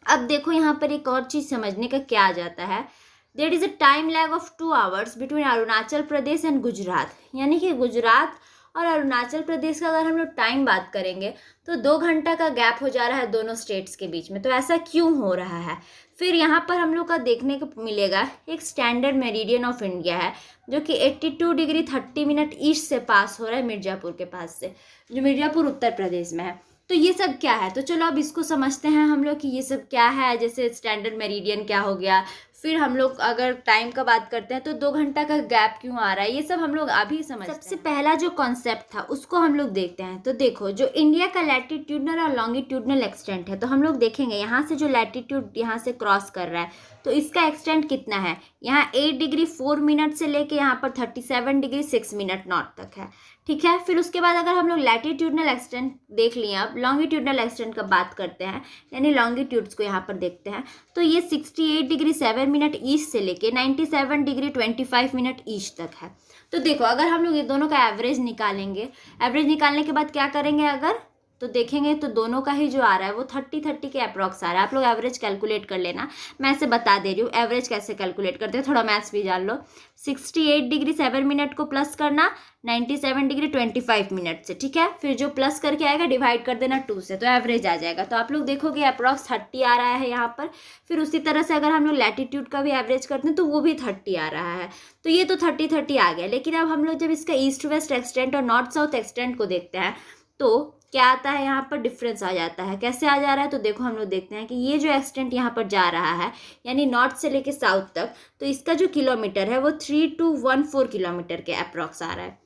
अब देखो यहाँ पर एक और चीज़ समझने का क्या आ जाता है, there is a time lag of 2 hours between Arunachal Pradesh and Gujarat, यानी कि गुजरात और अरुणाचल प्रदेश का अगर हम लोग टाइम बात करेंगे तो 2 घंटा का गैप हो जा रहा है दोनों स्टेट्स के बीच में। तो ऐसा क्यों हो रहा है, फिर यहाँ पर हम लोग का देखने को मिलेगा एक स्टैंडर्ड मेरिडियन ऑफ इंडिया है जो कि 82 डिग्री 30 मिनट ईस्ट से पास हो रहा है मिर्ज़ापुर के पास से, जो मिर्ज़ापुर उत्तर प्रदेश में है। तो ये सब क्या है, तो चलो अब इसको समझते हैं हम लोग कि ये सब क्या है। जैसे स्टैंडर्ड मेरिडियन क्या हो गया, फिर हम लोग अगर टाइम का बात करते हैं तो 2 घंटा का गैप क्यों आ रहा है, ये सब हम लोग अभी समझते हैं। सबसे पहला जो कॉन्सेप्ट था उसको हम लोग देखते हैं। तो देखो जो इंडिया का लैटिट्यूडनल और लॉन्गिट्यूडनल एक्सटेंट है, तो हम लोग देखेंगे यहाँ से जो लैटिट्यूड यहाँ से क्रॉस कर रहा है तो इसका एक्सटेंट कितना है, यहाँ 8 डिग्री 4 मिनट से लेके यहाँ पर 37 डिग्री 6 मिनट नॉर्थ तक है। ठीक है। फिर उसके बाद अगर हम लोग लैटिट्यूडनल एक्सटेंट देख लिए, अब लॉन्गिट्यूडनल एक्सटेंट का बात करते हैं, यानी लॉन्गिट्यूड्स को यहाँ पर देखते हैं, तो ये 68 डिग्री 7 मिनट ईस्ट से लेके 97 डिग्री 25 मिनट ईस्ट तक है। तो देखो अगर हम लोग ये दोनों का एवरेज निकालेंगे, एवरेज निकालने के बाद क्या करेंगे, अगर तो देखेंगे तो दोनों का ही जो आ रहा है वो 30 के अप्रॉक्स आ रहा है। आप लोग एवरेज कैलकुलेट कर लेना, मैं ऐसे बता दे रही हूँ एवरेज कैसे कैलकुलेट करते हैं, थोड़ा मैथ्स भी जान लो। 68 डिग्री 7 मिनट को प्लस करना 97 डिग्री 25 मिनट से, ठीक है। फिर जो प्लस करके आएगा डिवाइड कर देना 2 से, तो एवरेज आ जाएगा। तो आप लोग देखोगे अप्रॉक्स 30 आ रहा है यहाँ पर। फिर उसी तरह से अगर हम लोग लैटिट्यूड का भी एवरेज करते हैं तो वो भी 30 आ रहा है। तो ये तो 30 आ गया। लेकिन अब हम लोग जब इसका ईस्ट वेस्ट एक्सटेंट और नॉर्थ साउथ एक्सटेंट को देखते हैं तो क्या आता है, यहाँ पर डिफरेंस आ जाता है। कैसे आ जा रहा है, तो देखो हम लोग देखते हैं कि ये जो एक्सटेंट यहाँ पर जा रहा है यानी नॉर्थ से लेके साउथ तक, तो इसका जो किलोमीटर है वो 3214 किलोमीटर के अप्रॉक्स आ रहा है।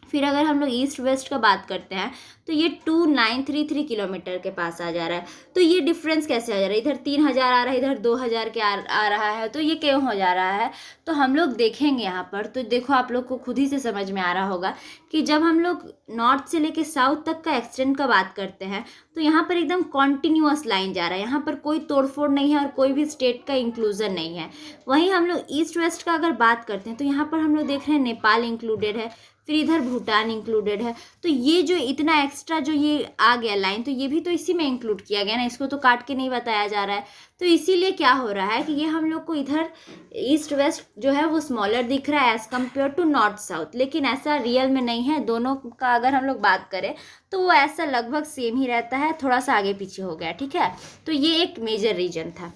फिर अगर हम लोग ईस्ट वेस्ट का बात करते हैं तो ये 2933 किलोमीटर के पास आ जा रहा है। तो ये डिफरेंस कैसे आ जा रहा है, इधर 3000 आ रहा है, इधर 2000 के आ रहा है, तो ये क्यों हो जा रहा है, तो हम लोग देखेंगे यहाँ पर। तो देखो आप लोग को खुद ही से समझ में आ रहा होगा कि जब हम लोग नॉर्थ से लेके साउथ तक का एक्सटेंट का बात करते हैं तो यहाँ पर एकदम कॉन्टिन्यूअस लाइन जा रहा है, यहाँ पर कोई तोड़फोड़ नहीं है और कोई भी स्टेट का इंक्लूजन नहीं है। वहीं हम लोग ईस्ट वेस्ट का अगर बात करते हैं तो यहाँ पर हम लोग देख रहे हैं नेपाल इंक्लूडेड है, फिर इधर भूटान इंक्लूडेड है। तो ये जो इतना एक्स्ट्रा जो ये आ गया लाइन, तो ये भी तो इसी में इंक्लूड किया गया ना, इसको तो काट के नहीं बताया जा रहा है। तो इसीलिए क्या हो रहा है कि ये हम लोग को इधर ईस्ट वेस्ट जो है वो स्मॉलर दिख रहा है as compare to north south, लेकिन ऐसा रियल में नहीं है। दोनों का अगर हम लोग बात करें तो वो ऐसा लगभग सेम ही रहता है, थोड़ा सा आगे पीछे हो गया, ठीक है। तो ये एक मेजर रीजन था।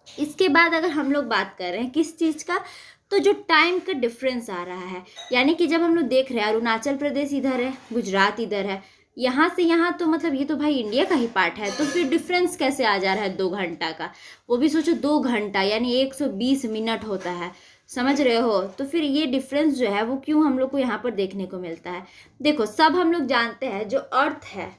इसके बाद अगर हम लोग बात कर रहे हैं किस चीज़ का, तो जो टाइम का डिफरेंस आ रहा है, यानी कि जब हम लोग देख रहे हैं अरुणाचल प्रदेश इधर है, गुजरात इधर है, यहाँ से यहाँ तो मतलब ये तो भाई इंडिया का ही पार्ट है, तो फिर डिफरेंस कैसे आ जा रहा है 2 घंटा का। वो भी सोचो 2 घंटा यानी 120 मिनट होता है, समझ रहे हो। तो फिर ये डिफरेंस जो है वो क्यों हम लोग को यहाँ पर देखने को मिलता है। देखो सब हम लोग जानते हैं जो अर्थ है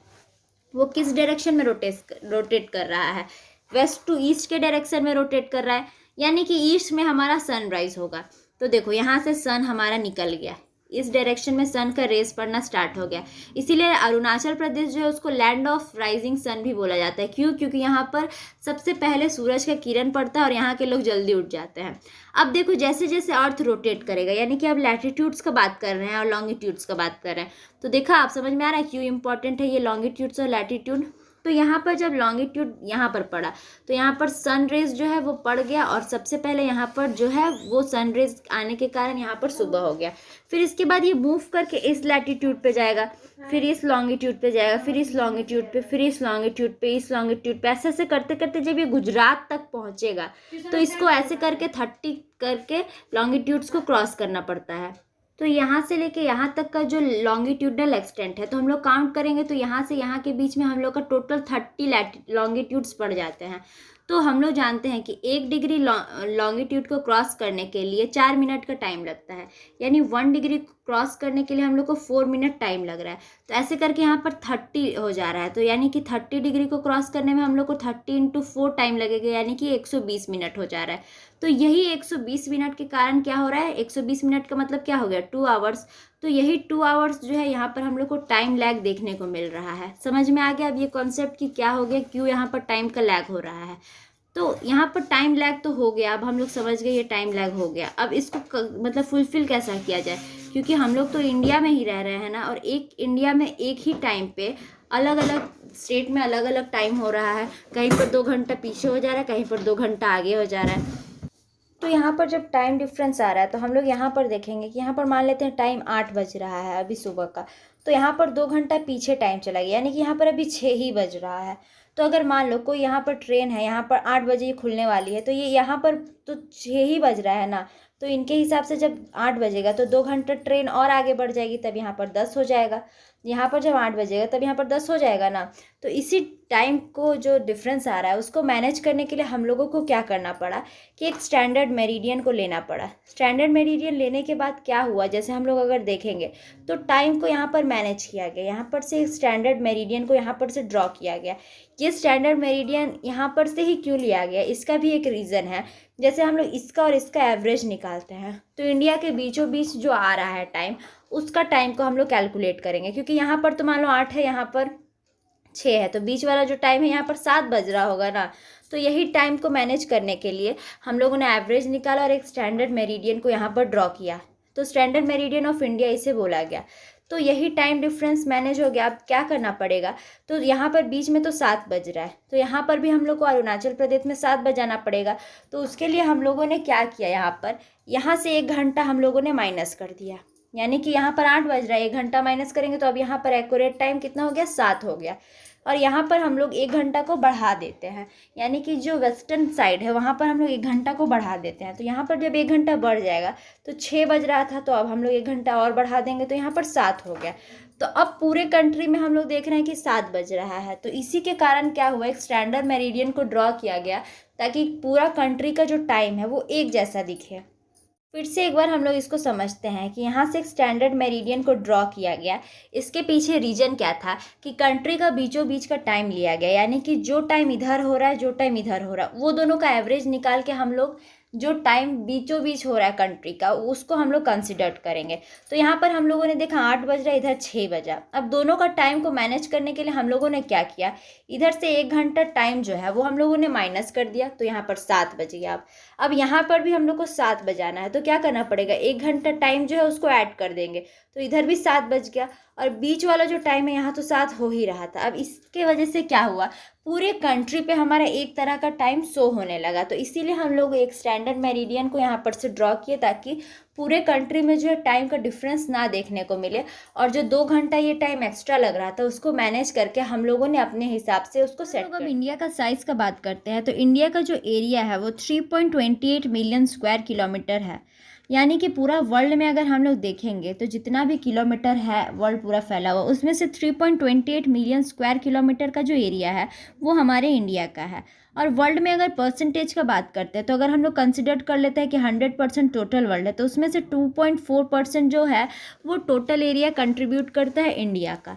वो किस डायरेक्शन में रोटेट कर रहा है, वेस्ट टू ईस्ट के डायरेक्शन में रोटेट कर रहा है, यानी कि ईस्ट में हमारा सनराइज होगा। तो देखो यहाँ से सन हमारा निकल गया, इस डायरेक्शन में सन का रेस पड़ना स्टार्ट हो गया। इसीलिए अरुणाचल प्रदेश जो है उसको लैंड ऑफ राइजिंग सन भी बोला जाता है। क्यों, क्योंकि यहाँ पर सबसे पहले सूरज का किरण पड़ता है और यहाँ के लोग जल्दी उठ जाते हैं। अब देखो जैसे जैसे अर्थ रोटेट करेगा, यानी कि अब लैटिट्यूड्स का बात कर रहे हैं और लॉन्गिट्यूड्स का बात कर रहे हैं, तो देखा आप समझ में आ रहा है क्यों इंपॉर्टेंट है ये लॉन्गिट्यूड्स और लैटिट्यूड। तो यहाँ पर जब लॉन्गिट्यूड यहाँ पर पड़ा तो यहाँ पर सन रेज जो है वो पड़ गया और सबसे पहले यहाँ पर जो है वो सन रेज आने के कारण यहाँ पर सुबह हो गया। फिर इसके बाद ये मूव करके इस लैटिट्यूड पे जाएगा, फिर इस लॉन्गिट्यूड पे जाएगा, फिर इस लॉन्गिट्यूड पे, फिर इस लॉन्गिट्यूड पे, इस लॉन्गिट्यूड पे, ऐसे ऐसे करते करते जब ये गुजरात तक पहुँचेगा तो इसको ऐसे करके 30 करके लॉन्गिट्यूड्स को क्रॉस करना पड़ता है। तो यहाँ से लेके यहाँ तक का जो लॉन्गिट्यूडनल एक्सटेंट है, तो हम लोग काउंट करेंगे तो यहाँ से यहाँ के बीच में हम लोग का टोटल 30 लॉन्गिट्यूड्स पड़ जाते हैं। तो हम लोग जानते हैं कि 1 डिग्री लॉन्गिट्यूड को क्रॉस करने के लिए 4 मिनट का टाइम लगता है, यानी 1 डिग्री क्रॉस करने के लिए हम लोग को 4 मिनट टाइम लग रहा है। तो ऐसे करके यहाँ पर 30 हो जा रहा है, तो यानी कि 30 डिग्री को क्रॉस करने में हम लोग को 30 × 4 टाइम लगेगा, यानी कि 120 मिनट हो जा रहा है। तो यही 120 मिनट के कारण क्या हो रहा है, 120 मिनट का मतलब क्या हो गया, 2 आवर्स। तो यही 2 आवर्स जो है यहाँ पर हम लोग को टाइम लैग देखने को मिल रहा है। समझ में आ गया अब ये कॉन्सेप्ट कि क्या हो गया, क्यों यहाँ पर टाइम का लैग हो रहा है। तो यहाँ पर टाइम लैग तो हो गया, अब हम लोग समझ गए ये टाइम लैग हो गया। अब इसको मतलब फुलफिल कैसा किया जाए, क्योंकि हम लोग तो इंडिया में ही रह रहे हैं ना, और एक इंडिया में एक ही टाइम पे अलग अलग स्टेट में अलग अलग टाइम हो रहा है, कहीं पर 2 घंटा पीछे हो जा रहा है, कहीं पर 2 घंटा आगे हो जा रहा है। तो यहाँ पर जब टाइम डिफरेंस आ रहा है तो हम लोग यहाँ पर देखेंगे कि यहाँ पर मान लेते हैं टाइम 8 बज रहा है अभी सुबह का, तो यहाँ पर 2 घंटा पीछे टाइम चला गया, यानी कि यहाँ पर अभी 6 ही बज रहा है। तो अगर मान लो कोई यहाँ पर ट्रेन है, यहाँ पर 8 बजे ये खुलने वाली है, तो ये यहाँ पर तो 6 ही बज रहा है ना, तो इनके हिसाब से जब 8 बजेगा तो 2 घंटा ट्रेन और आगे बढ़ जाएगी, तब यहाँ पर 10 हो जाएगा। यहाँ पर जब 8 बजेगा तब यहाँ पर 10 हो जाएगा ना। तो इसी टाइम को जो डिफरेंस आ रहा है उसको मैनेज करने के लिए हम लोगों को क्या करना पड़ा कि एक स्टैंडर्ड मेरिडियन को लेना पड़ा। स्टैंडर्ड मेरिडियन लेने के बाद क्या हुआ, जैसे हम लोग अगर देखेंगे तो टाइम को यहाँ पर मैनेज किया गया, यहाँ पर से एक स्टैंडर्ड मेरिडियन को यहाँ पर से ड्रॉ किया गया। ये स्टैंडर्ड मेरिडियन यहाँ पर से ही क्यों लिया गया, इसका भी एक रीज़न है। जैसे हम लोग इसका और इसका एवरेज निकालते हैं तो इंडिया के बीचों बीच जो आ रहा है टाइम, उसका टाइम को हम लोग कैलकुलेट करेंगे, क्योंकि यहाँ पर तो मान लो 8 है, यहाँ पर 6 है, तो बीच वाला जो टाइम है यहाँ पर 7 बज रहा होगा ना। तो यही टाइम को मैनेज करने के लिए हम लोगों ने एवरेज निकाला और एक स्टैंडर्ड मेरिडियन को यहाँ पर ड्रॉ किया। तो स्टैंडर्ड मेरिडियन ऑफ इंडिया इसे बोला गया। तो यही टाइम डिफरेंस मैनेज हो गया। अब क्या करना पड़ेगा, तो यहाँ पर बीच में तो 7 बज रहा है, तो यहाँ पर भी हम लोग को अरुणाचल प्रदेश में 7 बजाना पड़ेगा। तो उसके लिए हम लोगों ने क्या किया, यहाँ से 1 घंटा हम लोगों ने माइनस कर दिया, यानी कि यहाँ पर 8 बज रहा है, 1 घंटा माइनस करेंगे तो अब यहाँ पर एक्यूरेट टाइम कितना हो गया, 7 हो गया। और यहाँ पर हम लोग 1 घंटा को बढ़ा देते हैं, यानी कि जो वेस्टर्न साइड है वहाँ पर हम लोग 1 घंटा को बढ़ा देते हैं। तो यहाँ पर जब 1 घंटा बढ़ जाएगा तो 6 बज रहा था, तो अब हम लोग 1 घंटा और बढ़ा देंगे तो यहाँ पर 7 हो गया। तो अब पूरे कंट्री में हम लोग देख रहे हैं कि 7 बज रहा है। तो इसी के कारण क्या हुआ, एक स्टैंडर्ड मेरिडियन को ड्रॉ किया गया ताकि पूरा कंट्री का जो टाइम है वो एक जैसा दिखे। फिर से एक बार हम लोग इसको समझते हैं कि यहाँ से एक स्टैंडर्ड मेरिडियन को ड्रॉ किया गया। इसके पीछे रीजन क्या था कि कंट्री का बीचों बीच का टाइम लिया गया, यानी कि जो टाइम इधर हो रहा है, जो टाइम इधर हो रहा है, वो दोनों का एवरेज निकाल के हम लोग जो टाइम बीचों बीच हो रहा है कंट्री का, उसको हम लोग कंसिडर करेंगे। तो यहाँ पर हम लोगों ने देखा 8 बज रहा है, इधर 6 बजा। अब दोनों का टाइम को मैनेज करने के लिए हम लोगों ने क्या किया, इधर से 1 घंटा टाइम जो है वो हम लोगों ने माइनस कर दिया, तो यहाँ पर 7 बज गया। अब यहाँ पर भी हम लोग को 7 बजाना है, तो क्या करना पड़ेगा, 1 घंटा टाइम जो है उसको ऐड कर देंगे, तो इधर भी 7 बज गया। और बीच वाला जो टाइम है यहाँ तो 7 हो ही रहा था। अब इसके वजह से क्या हुआ, पूरे कंट्री पे हमारा एक तरह का टाइम शो होने लगा। तो इसीलिए हम लोग एक स्टैंडर्ड मेरिडियन को यहाँ पर से ड्रॉ किए ताकि पूरे कंट्री में जो है टाइम का डिफरेंस ना देखने को मिले। और जो 2 घंटा ये टाइम एक्स्ट्रा लग रहा था उसको मैनेज करके हम लोगों ने अपने हिसाब से उसको सेट कर। अब इंडिया का साइज़ का बात करते हैं तो इंडिया का जो एरिया है वो 3.28 मिलियन स्क्वायर किलोमीटर है, यानी कि पूरा वर्ल्ड में अगर हम लोग देखेंगे तो जितना भी किलोमीटर है वर्ल्ड पूरा फैला हुआ, उसमें से 3.28 मिलियन स्क्वायर किलोमीटर का जो एरिया है वो हमारे इंडिया का है। और वर्ल्ड में अगर परसेंटेज का बात करते हैं तो अगर हम लोग कंसिडर कर लेते हैं कि 100% टोटल वर्ल्ड है, तो उसमें से 2.4% जो है वो टोटल एरिया कंट्रीब्यूट करता है इंडिया का।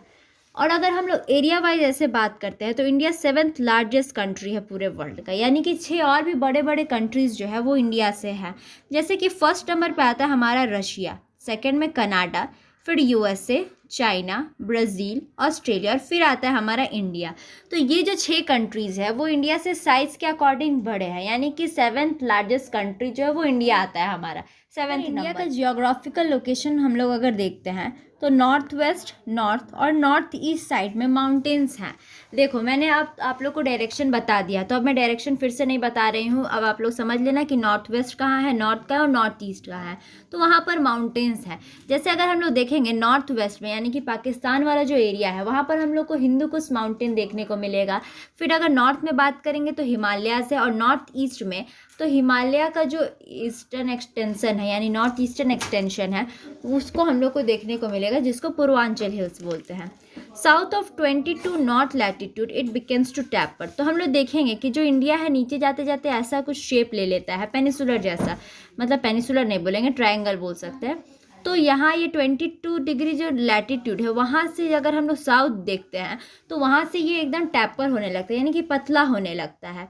और अगर हम लोग एरिया वाइज ऐसे बात करते हैं तो इंडिया 7th लार्जेस्ट कंट्री है पूरे वर्ल्ड का, यानी कि 6 और भी बड़े बड़े कंट्रीज़ जो है वो इंडिया से हैं। जैसे कि फर्स्ट नंबर पे आता है हमारा रशिया, सेकंड में कनाडा, फिर यूएसए, चाइना, ब्राज़ील, ऑस्ट्रेलिया और फिर आता है हमारा इंडिया। तो ये जो 6 कंट्रीज़ है वो इंडिया से साइज़ के अकॉर्डिंग बड़े हैं, यानी कि 7th लार्जेस्ट कंट्री जो है वो इंडिया आता है हमारा 7th। इंडिया का जियोग्राफिकल लोकेशन हम लोग अगर देखते हैं तो नॉर्थ वेस्ट, नॉर्थ और नॉर्थ ईस्ट साइड में माउंटेन्स हैं। देखो मैंने आप लोग को डायरेक्शन बता दिया, तो अब मैं डायरेक्शन फिर से नहीं बता रही हूँ। अब आप लोग समझ लेना कि नॉर्थ वेस्ट कहाँ है, नॉर्थ का है और नॉर्थ ईस्ट का है, तो वहाँ पर माउंटेन्स है। जैसे अगर हम लोग देखेंगे नॉर्थ वेस्ट में, यानी कि पाकिस्तान वाला जो एरिया है, वहाँ पर हम लोग को हिंदू कुश माउंटेन देखने को मिलेगा। फिर अगर नॉर्थ में बात करेंगे तो हिमालयाज़ है, और नॉर्थ ईस्ट में तो हिमालय का जो ईस्टर्न एक्सटेंशन है, यानी नॉर्थ ईस्टर्न एक्सटेंशन है, उसको हम लोग को देखने को मिलेगा, जिसको पूर्वांचल हिल्स बोलते हैं। South of 22 north latitude it becomes to taper. तो हम लोग देखेंगे कि जो इंडिया है नीचे जाते जाते ऐसा कुछ शेप ले लेता है, पेनिसुलर जैसा, मतलब पेनिसुलर नहीं बोलेंगे, ट्रायंगल बोल सकते हैं। तो यहाँ ये 22 डिग्री जो लैटिट्यूड है, वहाँ से अगर हम लोग साउथ देखते हैं तो वहाँ से ये एकदम टैपर होने लगता है, यानी कि पतला होने लगता है।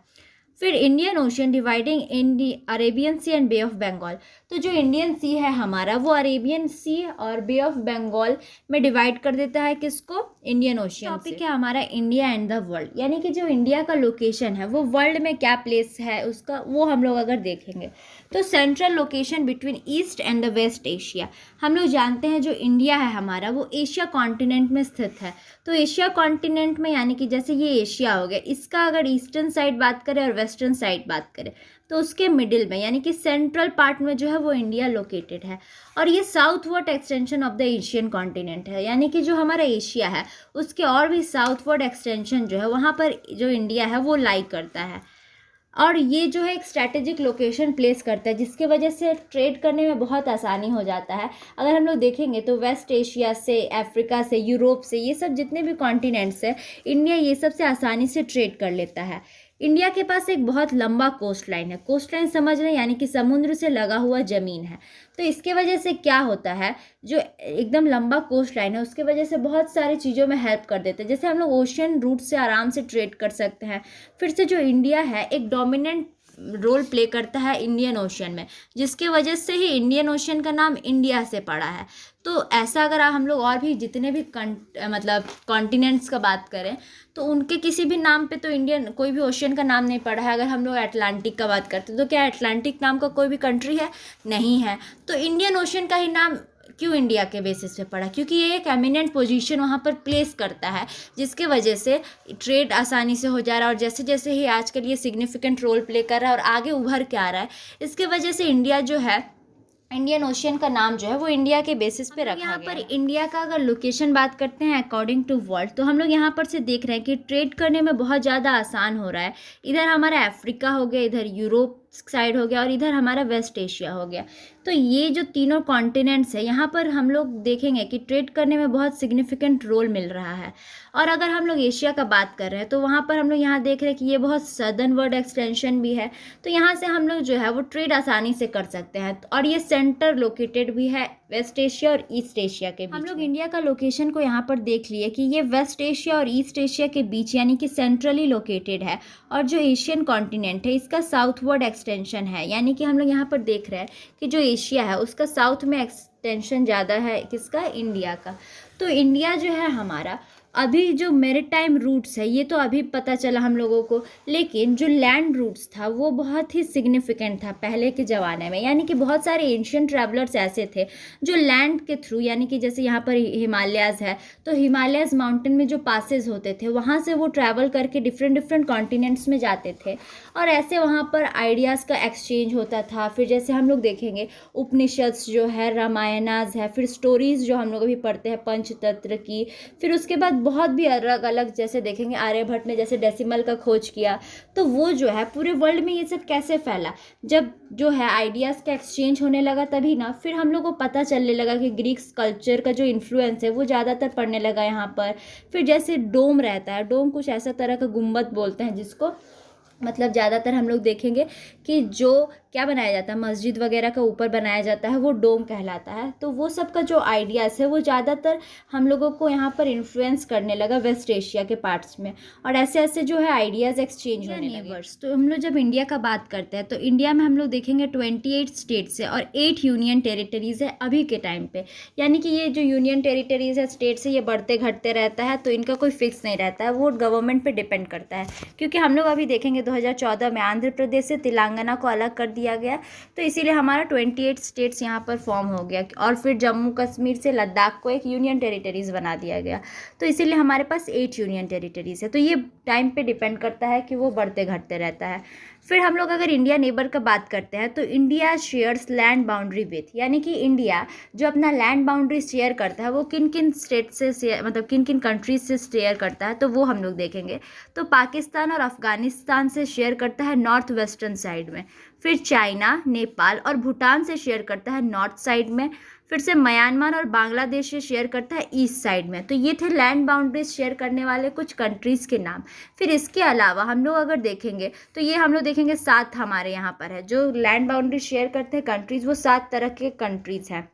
फिर Indian Ocean dividing in the Arabian Sea and Bay of Bengal. तो जो इंडियन सी है हमारा वो अरेबियन सी और बे ऑफ बंगाल में डिवाइड कर देता है, किसको, इंडियन ओशन। टॉपिक है हमारा इंडिया एंड द वर्ल्ड, यानी कि जो इंडिया का लोकेशन है वो वर्ल्ड में क्या प्लेस है उसका, वो हम लोग अगर देखेंगे तो central location between east and the west Asia. हम लोग जानते हैं जो इंडिया है हमारा वो एशिया कॉन्टिनेंट में स्थित है। तो एशिया कॉन्टिनेंट में, यानी कि जैसे ये एशिया हो गया, इसका अगर ईस्टर्न साइड बात करें और वेस्टर्न साइड बात करें तो उसके मिडिल में, यानी कि सेंट्रल पार्ट में जो है वो इंडिया लोकेटेड है। और ये southward extension of the Asian continent है, यानी कि जो हमारा एशिया है उसके और भी साउथवर्ड एक्सटेंशन जो है वहाँ पर जो इंडिया है वो लाई करता है। और ये जो है एक स्ट्रैटेजिक लोकेशन प्लेस करता है, जिसकी वजह से ट्रेड करने में बहुत आसानी हो जाता है। अगर हम लोग देखेंगे तो वेस्ट एशिया से, अफ्रीका से, यूरोप से, ये सब जितने भी कॉन्टिनेंट्स है, इंडिया ये सब से आसानी से ट्रेड कर लेता है। इंडिया के पास एक बहुत लंबा कोस्ट लाइन है। कोस्ट लाइन समझ रहे हैं, यानी कि समुद्र से लगा हुआ ज़मीन है। तो इसके वजह से क्या होता है, जो एकदम लंबा कोस्ट लाइन है उसके वजह से बहुत सारी चीज़ों में हेल्प कर देते हैं। जैसे हम लोग ओशियन रूट से आराम से ट्रेड कर सकते हैं। फिर से जो इंडिया है एक डोमिनेंट रोल प्ले करता है इंडियन ओशियन में, जिसके वजह से ही इंडियन ओशियन का नाम इंडिया से पड़ा है। तो ऐसा अगर हम लोग और भी जितने भी मतलब कॉन्टिनेंट्स का बात करें तो उनके किसी भी नाम पे तो इंडियन कोई भी ओशियन का नाम नहीं पड़ा है। अगर हम लोग अटलांटिक का बात करते हैं तो क्या अटलांटिक नाम का कोई भी कंट्री है? नहीं है। तो इंडियन ओशियन का ही नाम क्यों इंडिया के बेसिस पे पड़ा? क्योंकि ये एक एमिनेंट पोजीशन वहाँ पर प्लेस करता है, जिसके वजह से ट्रेड आसानी से हो जा रहा है। और जैसे जैसे ही आजकल ये सिग्निफिकेंट रोल प्ले कर रहा है और आगे उभर के आ रहा है, इसके वजह से इंडिया जो है, इंडियन ओशियन का नाम जो है वो इंडिया के बेसिस पे रखा गया है। यहाँ पर इंडिया का अगर लोकेशन बात करते हैं अकॉर्डिंग टू वर्ल्ड, तो हम लोग यहाँ पर से देख रहे हैं कि ट्रेड करने में बहुत ज़्यादा आसान हो रहा है। इधर हमारा अफ्रीका हो गया, इधर यूरोप साइड हो गया और इधर हमारा वेस्ट एशिया हो गया। तो ये जो तीनों कॉन्टिनेंट्स है, यहाँ पर हम लोग देखेंगे कि ट्रेड करने में बहुत सिग्निफिकेंट रोल मिल रहा है। और अगर हम लोग एशिया का बात कर रहे हैं तो वहाँ पर हम लोग यहाँ देख रहे हैं कि ये बहुत सदर्न वर्ड एक्सटेंशन भी है। तो यहाँ से हम लोग जो है वो ट्रेड आसानी से कर सकते हैं। और ये सेंटर लोकेटेड भी है वेस्ट एशिया और ईस्ट एशिया के बीच। हम लोग इंडिया का लोकेशन को यहाँ पर देख लिए कि ये वेस्ट एशिया और ईस्ट एशिया के बीच यानी कि सेंट्रली लोकेटेड है। और जो एशियन कॉन्टिनेंट है इसका साउथवर्ड एक्सटेंशन है, यानी कि हम लोग यहाँ पर देख रहे हैं कि जो एशिया है उसका साउथ में एक्सटेंशन ज़्यादा है, किसका? इंडिया का। तो इंडिया जो है हमारा, अभी जो मैरीटाइम रूट्स है ये तो अभी पता चला हम लोगों को, लेकिन जो लैंड रूट्स था वो बहुत ही सिग्निफिकेंट था पहले के ज़माने में। यानी कि बहुत सारे एंशियंट ट्रैवलर्स ऐसे थे जो लैंड के थ्रू, यानी कि जैसे यहाँ पर हिमालयाज़ है तो हिमालयाज़ माउंटेन में जो पासेज होते थे वहाँ से वो ट्रैवल करके डिफरेंट डिफरेंट कॉन्टिनेंट्स में जाते थे और ऐसे वहाँ पर आइडियाज़ का एक्सचेंज होता था। फिर जैसे हम लोग देखेंगे उपनिषद्स जो है, रामायणाज है, फिर स्टोरीज़ जो हम लोग अभी पढ़ते हैं पंचतंत्र की, फिर उसके बाद बहुत भी अलग अलग, जैसे देखेंगे आर्यभट्ट ने जैसे डेसिमल का खोज किया, तो वो जो है पूरे वर्ल्ड में ये सब कैसे फैला, जब जो है आइडियाज़ का एक्सचेंज होने लगा तभी ना। फिर हम लोग को पता चलने लगा कि ग्रीक्स कल्चर का जो इन्फ्लुएंस है वो ज़्यादातर पड़ने लगा यहाँ पर। फिर जैसे डोम रहता है, डोम कुछ ऐसा तरह का गुम्बद बोलते हैं जिसको, मतलब ज़्यादातर हम लोग देखेंगे कि जो क्या बनाया जाता है मस्जिद वगैरह का ऊपर बनाया जाता है वो डोम कहलाता है। तो वो सब का जो आइडियाज़ है वो ज़्यादातर हम लोगों को यहाँ पर इन्फ्लुएंस करने लगा वेस्ट एशिया के पार्ट्स में, और ऐसे ऐसे जो है आइडियाज़ एक्सचेंज होने लगे। तो हम लोग जब इंडिया का बात करते हैं तो इंडिया में हम लोग देखेंगे 28 स्टेट्स है और 8 यूनियन टेरिटरीज़ है अभी के टाइम पे। यानी कि ये जो यूनियन टेरिटरीज़ है, स्टेट्स है, ये बढ़ते घटते रहता है, तो इनका कोई फिक्स नहीं रहता है, वो गवर्नमेंट पर डिपेंड करता है। क्योंकि हम लोग अभी देखेंगे 2014 में आंध्र प्रदेश से तेलंगाना को अलग कर दिया गया, तो इसीलिए हमारा 28 स्टेट्स यहाँ पर फॉर्म हो गया। और फिर जम्मू कश्मीर से लद्दाख को एक यूनियन टेरिटरीज़ बना दिया गया, तो इसीलिए हमारे पास 8 यूनियन टेरिटरीज़ है। तो ये टाइम पे डिपेंड करता है कि वो बढ़ते घटते रहता है। फिर हम लोग अगर इंडिया नेबर का बात करते हैं तो India shares land boundary with, यानी कि इंडिया जो अपना लैंड बाउंड्री शेयर करता है वो किन किन स्टेट से मतलब किन किन कंट्रीज से शेयर करता है, तो वो हम लोग देखेंगे। तो पाकिस्तान और अफगानिस्तान से शेयर करता है नॉर्थ वेस्टर्न साइड में, फिर चाइना, नेपाल और भूटान से शेयर करता है नॉर्थ साइड में, फिर से म्यांमार और बांग्लादेश से शेयर करता है ईस्ट साइड में। तो ये थे लैंड बाउंड्रीज शेयर करने वाले कुछ कंट्रीज़ के नाम। फिर इसके अलावा हम लोग अगर देखेंगे तो ये हम लोग देखेंगे 7 हमारे यहाँ पर है जो लैंड बाउंड्री शेयर करते हैं कंट्रीज़, वो 7 तरह के कंट्रीज़ हैं।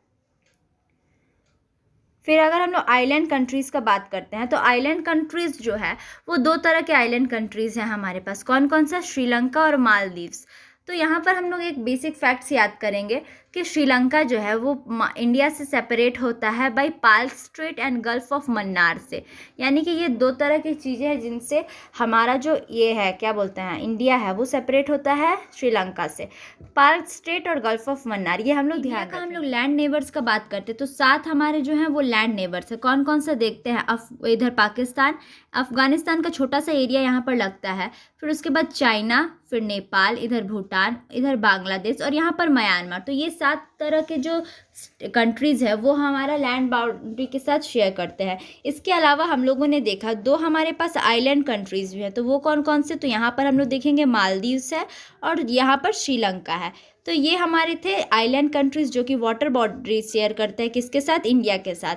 फिर अगर हम लोग आइलैंड कंट्रीज़ का बात करते हैं तो आइलैंड कंट्रीज़ जो है वो 2 तरह के आइलैंड कंट्रीज़ हैं हमारे पास। कौन कौन सा? श्रीलंका और मालदीव्स। तो यहाँ पर हम लोग एक बेसिक फैक्ट्स याद करेंगे कि श्रीलंका जो है वो इंडिया से सेपरेट होता है by Palk Strait and Gulf of Mannar से। यानी कि ये 2 तरह की चीज़ें हैं जिनसे हमारा जो ये है क्या बोलते हैं इंडिया है वो सेपरेट होता है श्रीलंका से, पाल्क स्ट्रेट और गल्फ ऑफ मन्नार। ये हम लोग ध्यान रखें। हम लोग लैंड नेबर्स का बात करते हैं तो 7 हमारे जो हैं वो लैंड नेबर्स है। कौन कौन सा देखते हैं? इधर पाकिस्तान, अफगानिस्तान का छोटा सा एरिया यहाँ पर लगता है, फिर उसके बाद चाइना, फिर नेपाल, इधर भूटान, इधर बांग्लादेश और यहाँ पर म्यांमार। तो ये 7 तरह के जो कंट्रीज़ है वो हमारा लैंड बाउंड्री के साथ शेयर करते हैं। इसके अलावा हम लोगों ने देखा 2 हमारे पास आइलैंड कंट्रीज़ भी हैं, तो वो कौन कौन से, तो यहाँ पर हम लोग देखेंगे मालदीव्स है और यहाँ पर श्रीलंका है। तो ये हमारे थे आइलैंड कंट्रीज़ जो कि वाटर बाउंड्री शेयर करते हैं किसके साथ, इंडिया के साथ।